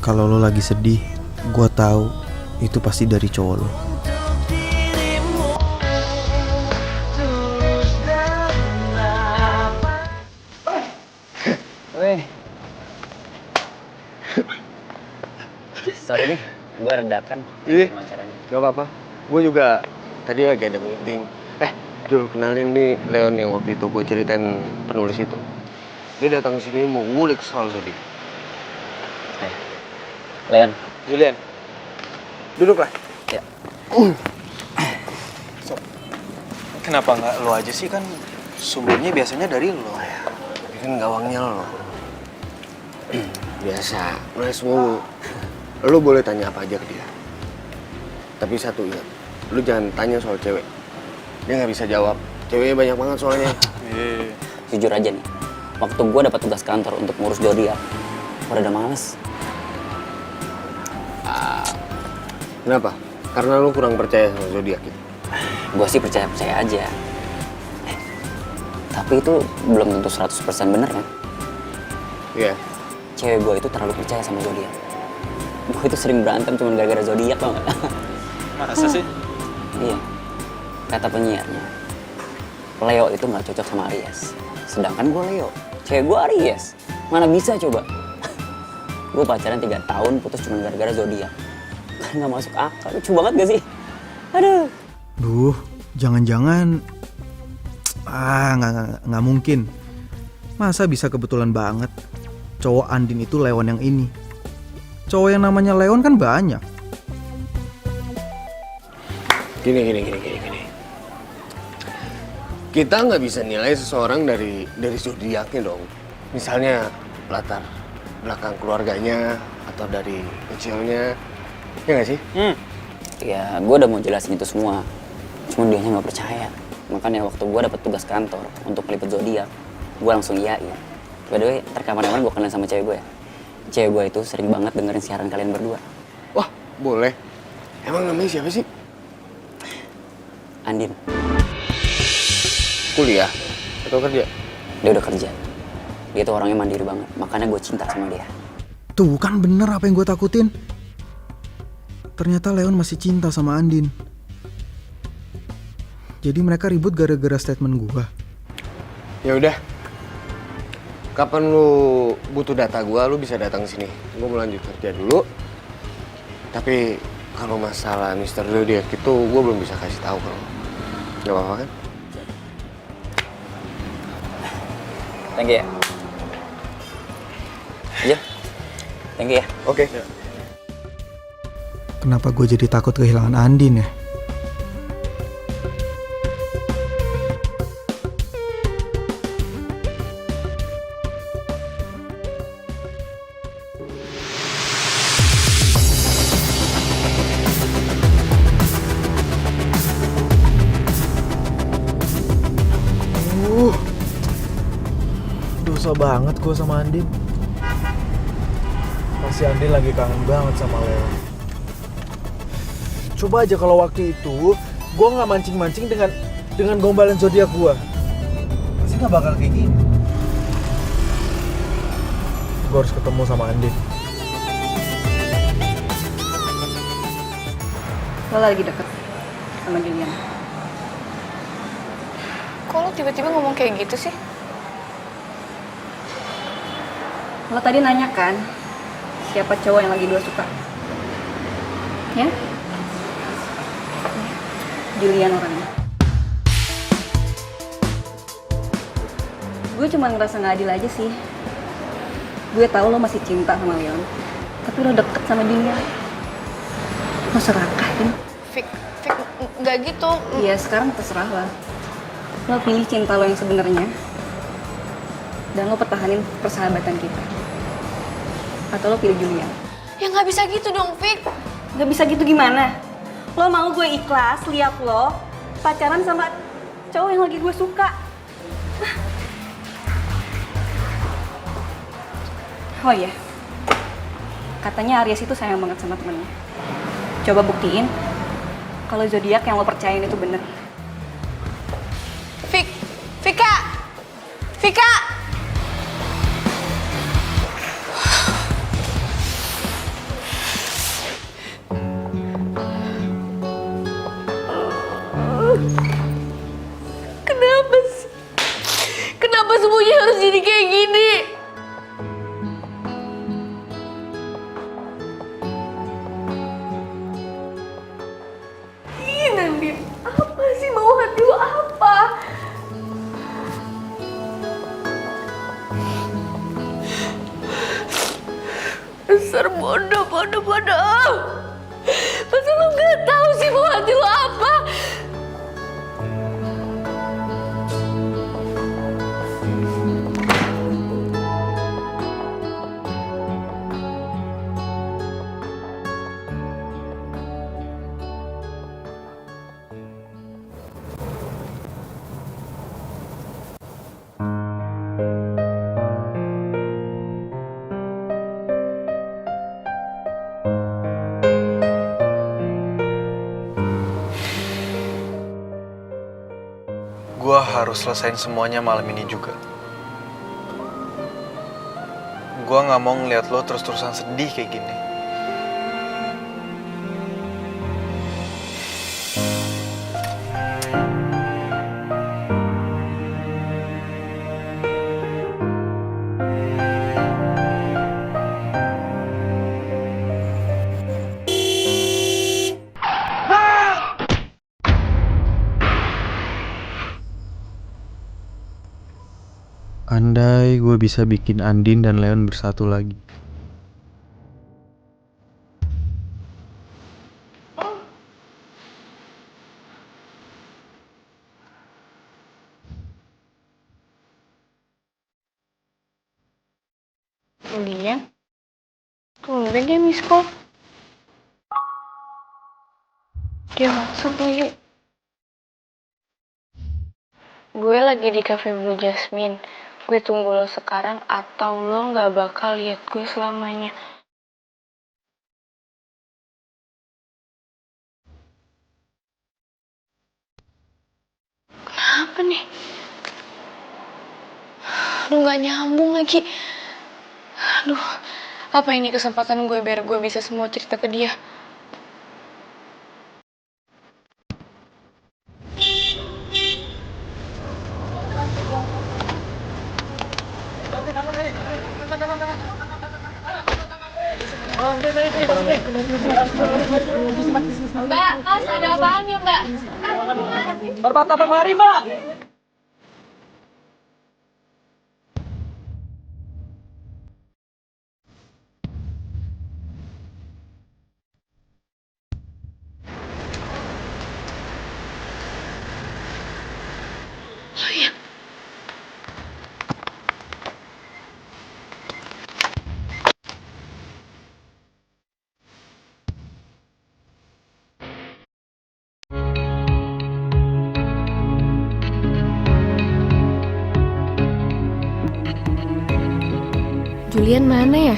[SPEAKER 7] Kalau lo lagi sedih, gua tahu itu pasti dari cowok lo.
[SPEAKER 3] Sorry nih, gue redakan.
[SPEAKER 6] Ih, gak apa-apa. Gue juga tadi lagi ada meeting. Jul, kenalin nih Leon yang waktu itu gue ceritain penulis itu. Dia datang ke sini mau ngulik soal Zodi.
[SPEAKER 3] Leon.
[SPEAKER 6] Julian, duduklah.
[SPEAKER 3] Ya.
[SPEAKER 5] Kenapa nggak lo aja sih, kan sumbernya biasanya dari lo.
[SPEAKER 6] Tapi kan gawangnya lo. Biasa, nice mulu. Lo boleh tanya apa aja ke dia. Tapi satu ingat, lo jangan tanya soal cewek. Dia nggak bisa jawab. Ceweknya banyak banget soalnya.
[SPEAKER 3] Jujur aja nih, waktu gue dapat tugas kantor untuk ngurus zodiak, gue udah males.
[SPEAKER 6] Kenapa? Karena lo kurang percaya sama zodiak itu.
[SPEAKER 3] Gue sih percaya-percaya aja. Tapi itu belum tentu 100% bener kan?
[SPEAKER 6] Iya.
[SPEAKER 3] Cewek gue itu terlalu percaya sama zodiak. Gue itu sering berantem cuma gara-gara zodiak, tau gak?
[SPEAKER 13] Masa sih?
[SPEAKER 3] Iya. Kata penyiarnya, Leo itu nggak cocok sama Aries. Sedangkan gue Leo, cewek gue Aries. Mana bisa coba? Gue pacaran 3 tahun putus cuma gara-gara zodiak. Kan nggak masuk akal, lucu banget gak sih? Aduh.
[SPEAKER 7] Duh, jangan-jangan nggak mungkin. Masa bisa kebetulan banget cowok Andin itu Leon yang ini? Cowok yang namanya Leon kan banyak.
[SPEAKER 6] Gini. Kita nggak bisa nilai seseorang dari zodiaknya dong. Misalnya latar belakang keluarganya atau dari kecilnya, ya nggak sih?
[SPEAKER 3] Ya, gue udah mau jelasin itu semua. Cuma dianya nggak percaya. Makanya waktu gue dapet tugas kantor untuk meliput zodiak, gue langsung iyain. By the way, rekaman-rekaman gue kenalin sama cewek gue ya. Cewek gue itu sering banget dengerin siaran kalian berdua.
[SPEAKER 6] Wah, boleh. Emang namanya siapa sih?
[SPEAKER 3] Andin.
[SPEAKER 6] Kuliah atau kerja?
[SPEAKER 3] Dia udah kerja. Dia tuh orangnya mandiri banget. Makanya gue cinta sama dia.
[SPEAKER 7] Tuh kan bener apa yang gue takutin. Ternyata Leon masih cinta sama Andin. Jadi mereka ribut gara-gara statement gue.
[SPEAKER 6] Ya udah. Kapan lu butuh data gua, lu bisa datang sini. Gua mau lanjut kerja dulu. Tapi kalau masalah Mr. Zodiac itu gua belum bisa kasih tahu kalau. Gak apa-apa kan?
[SPEAKER 3] Thank you ya. Aja. Thank you ya.
[SPEAKER 6] Oke.
[SPEAKER 7] Kenapa gue jadi takut kehilangan Andin ya?
[SPEAKER 1] Dosa banget gue sama Andin. Pasti Andin lagi kangen banget sama Leo. Coba aja kalau waktu itu gue nggak mancing-mancing dengan gombalan zodiak gue, pasti nggak bakal kayak gini. Gue harus ketemu sama Andin.
[SPEAKER 4] Lo lagi deket sama Julian.
[SPEAKER 2] Kok lo tiba-tiba ngomong kayak gitu sih?
[SPEAKER 4] Lo tadi nanya kan, siapa cowok yang lagi gue suka? Ya? Julian orangnya. Gue cuma ngerasa gak adil aja sih. Gue tahu lo masih cinta sama Leon, tapi lo deket sama dia. Lo serakahin.
[SPEAKER 2] Fik, nggak gitu.
[SPEAKER 4] Iya, sekarang terserah lo. Lo pilih cinta lo yang sebenarnya, dan lo pertahanin persahabatan kita. Atau lo pilih Julian.
[SPEAKER 2] Ya nggak bisa gitu dong, Fik.
[SPEAKER 4] Nggak bisa gitu gimana? Lo mau gue ikhlas lihat lo pacaran sama cowok yang lagi gue suka? Oh iya, katanya Aries itu sayang banget sama temennya. Coba buktiin kalau zodiak yang lo percayain itu bener.
[SPEAKER 2] Vika! Kenapa semuanya harus jadi kayak gini? Ih, Nandin, apa sih mau hati lo apa? Dasar bodoh. Masa lo gak tahu sih mau hati lo apa?
[SPEAKER 5] harus selesain semuanya malam ini juga. Gue gak mau ngeliat lo terus-terusan sedih kayak gini.
[SPEAKER 7] Andai gue bisa bikin Andin dan Leon bersatu lagi.
[SPEAKER 2] Julian? Tumben dia miss call. Dia masuk lagi. Gue lagi di Cafe Blue Jasmine. Gue tunggu lo sekarang atau lo gak bakal lihat gue selamanya. Kenapa nih? Aduh gak nyambung lagi. Aduh, apa ini kesempatan gue biar gue bisa semua cerita ke dia.
[SPEAKER 12] Mbak, Mas, ada apaan ya, Mbak?
[SPEAKER 10] Berapa hari, Mbak?
[SPEAKER 2] Oh iya. Julian mana ya?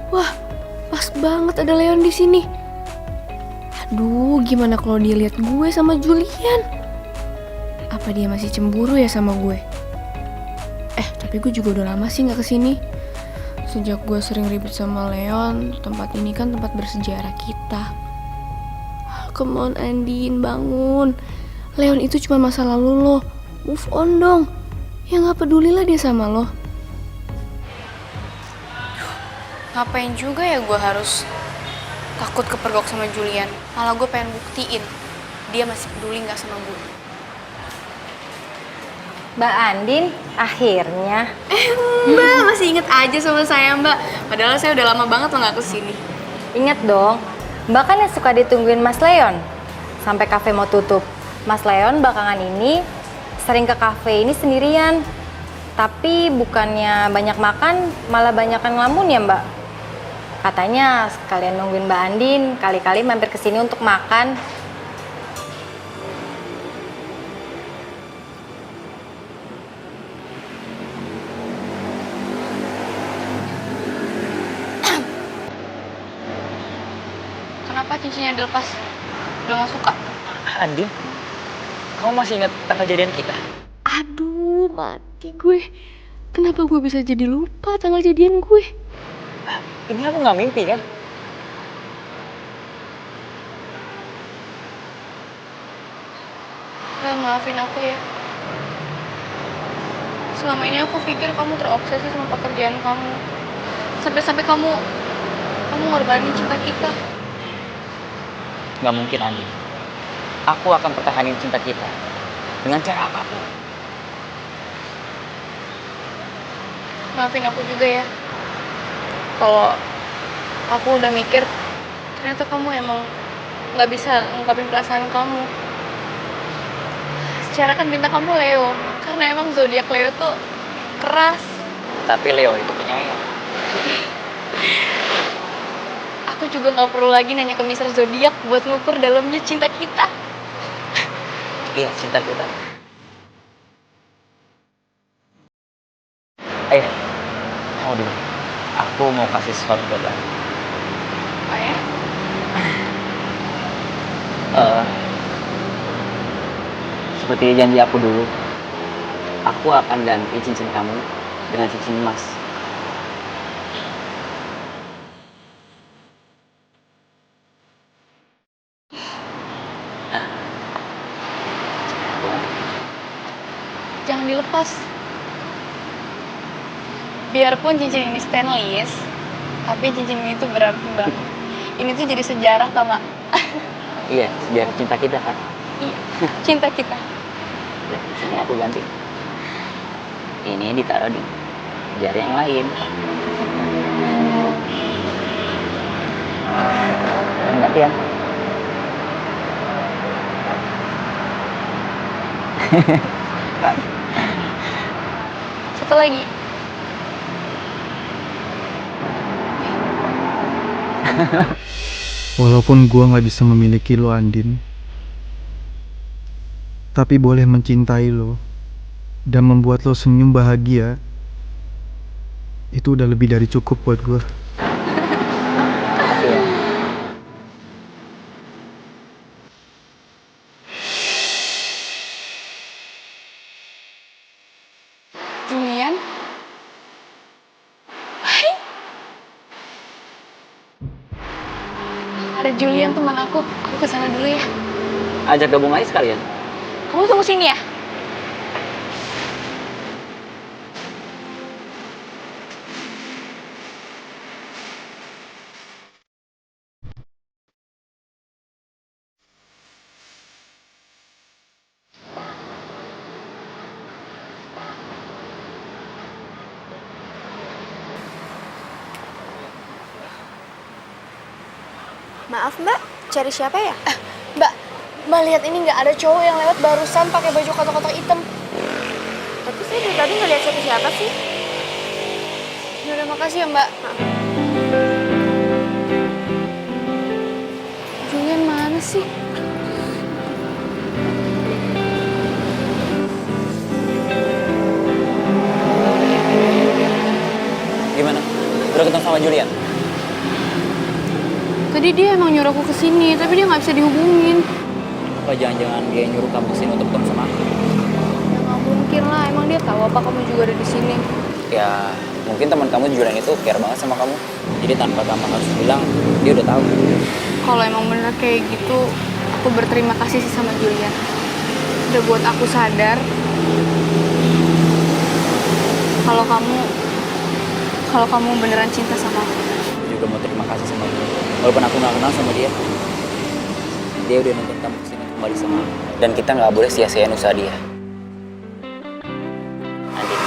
[SPEAKER 2] Wah, pas banget ada Leon di sini. Aduh, gimana kalau dia lihat gue sama Julian? Apa dia masih cemburu ya sama gue? Tapi gue juga udah lama sih nggak kesini. Sejak gue sering ribet sama Leon, tempat ini kan tempat bersejarah kita. Come on Andin, bangun. Leon itu cuma masa lalu lo. Move on dong. Ya gak pedulilah dia sama lo. Ngapain juga ya gue harus takut kepergok sama Julian. Malah gue pengen buktiin dia masih peduli gak sama gue.
[SPEAKER 14] Mbak Andin, akhirnya.
[SPEAKER 2] Mbak masih inget aja sama saya Mbak. Padahal saya udah lama banget lo gak kesini.
[SPEAKER 14] Ingat dong, Mbak kan yang suka ditungguin Mas Leon sampai kafe mau tutup. Mas Leon belakangan ini sering ke kafe ini sendirian. Tapi bukannya banyak makan, malah banyakan ngelamun ya Mbak. Katanya sekalian nungguin Mbak Andin, kali-kali mampir ke sini untuk makan.
[SPEAKER 2] Kenapa cincinnya dilepas? Udah gak suka?
[SPEAKER 3] Andin, kamu masih ingat tanggal jadian kita?
[SPEAKER 2] Aduh, mati gue. Kenapa gue bisa jadi lupa tanggal jadian gue?
[SPEAKER 3] Ini aku nggak mimpi kan?
[SPEAKER 2] Maafin aku ya. Selama ini aku pikir kamu terobsesi sama pekerjaan kamu. Sampai-sampai kamu ngorbanin cinta kita.
[SPEAKER 3] Nggak mungkin, Andin. Aku akan pertahanin cinta kita dengan cara apapun.
[SPEAKER 2] Maafin aku juga ya. Kalau aku udah mikir, ternyata kamu emang nggak bisa ngungkapin perasaan kamu. Secara kan bintang kamu Leo, karena emang zodiak Leo tuh keras.
[SPEAKER 3] Tapi Leo itu penyayang.
[SPEAKER 2] Aku juga nggak perlu lagi nanya ke Mister Zodiak buat ngukur dalamnya cinta kita.
[SPEAKER 3] Iya, cinta kita. Ayo, kamu dulu. Aku mau kasih sesuatu buat kamu.
[SPEAKER 2] Oh ya?
[SPEAKER 3] Seperti janji aku dulu, aku akan ganti cincin kamu dengan cincin emas.
[SPEAKER 2] Jangan dilepas. Biarpun cincin ini stainless, tapi cincin ini tuh berarti banget. Ini tuh jadi sejarah tau gak?
[SPEAKER 3] Iya, biar cinta kita kan.
[SPEAKER 2] Iya, cinta kita.
[SPEAKER 3] Sini aku ganti. Ini ditaruh di jari yang lain. Gantian.
[SPEAKER 2] Satu lagi.
[SPEAKER 7] Walaupun gua nggak bisa memiliki lo, Andin, tapi boleh mencintai lo dan membuat lo senyum bahagia, itu udah lebih dari cukup buat gua.
[SPEAKER 2] Julian? Hai. Ada Julian teman aku kesana dulu ya.
[SPEAKER 3] Ajak gabung aja sekalian.
[SPEAKER 2] Kamu tunggu sini ya.
[SPEAKER 11] Maaf mbak, cari siapa ya?
[SPEAKER 2] Mbak lihat ini nggak ada cowok yang lewat barusan pakai baju kotak-kotak hitam.
[SPEAKER 11] Tapi saya dari tadi nggak lihat siapa-siapa sih.
[SPEAKER 2] Yaudah makasih ya mbak. Julian mana sih?
[SPEAKER 3] Gimana? Udah ketemu sama Julian?
[SPEAKER 2] Tadi dia emang nyuruh aku kesini, tapi dia nggak bisa dihubungin.
[SPEAKER 3] Apa jangan-jangan dia nyuruh kamu kesini untuk ketemu sama aku?
[SPEAKER 2] Ya nggak mungkin lah, emang dia tahu apa kamu juga ada di sini.
[SPEAKER 3] Ya, mungkin teman kamu Julian itu care banget sama kamu. Jadi tanpa kamu harus bilang, dia udah tahu.
[SPEAKER 2] Kalau emang bener kayak gitu, aku berterima kasih sih sama Julian. Udah buat aku sadar kalau kamu beneran cinta sama aku.
[SPEAKER 3] Aku juga mau terima kasih sama dia. Walaupun aku nggak kenal sama dia, dia udah nonton kamu kesini untuk kembali sama aku. Dan kita nggak boleh sia-siain usaha dia. Andin,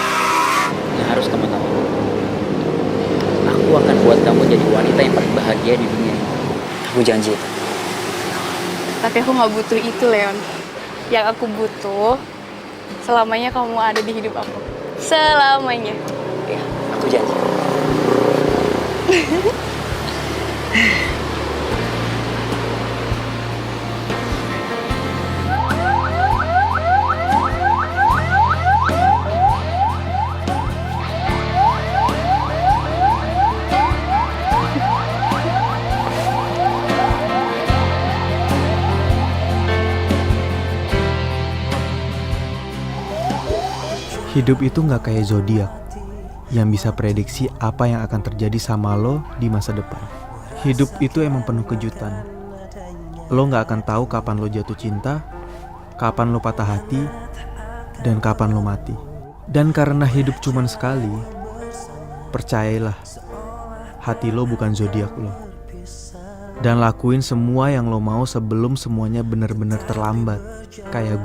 [SPEAKER 3] yang harus kamu tahu, aku akan buat kamu jadi wanita yang paling bahagia di dunia ini. Aku janji.
[SPEAKER 2] Tapi aku nggak butuh itu, Leon. Yang aku butuh, selamanya kamu ada di hidup aku. Selamanya.
[SPEAKER 3] Ya, aku janji.
[SPEAKER 7] Hidup itu nggak kayak zodiak yang bisa prediksi apa yang akan terjadi sama lo di masa depan. Hidup itu emang penuh kejutan. Lo nggak akan tahu kapan lo jatuh cinta, kapan lo patah hati, dan kapan lo mati. Dan karena hidup cuman sekali, percayalah, hati lo bukan zodiak lo. Dan lakuin semua yang lo mau sebelum semuanya benar-benar terlambat. Kayak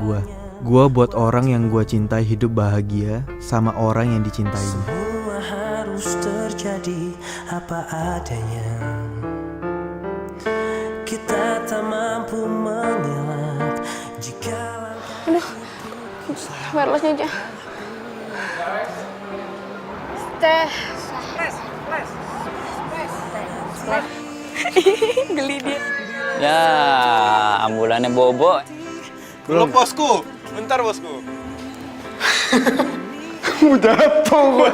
[SPEAKER 7] Gua buat orang yang gua cintai hidup bahagia sama orang yang dicintainya.
[SPEAKER 9] Semua harus terjadi apa adanya. Kita tak mampu mengelak jika
[SPEAKER 2] Aduh, wirelessnya aja. Teh. Geli dia.
[SPEAKER 3] Ya, ambulannya bobo.
[SPEAKER 5] Belum bosku, bentar bosku.
[SPEAKER 6] Udah jatuh gua.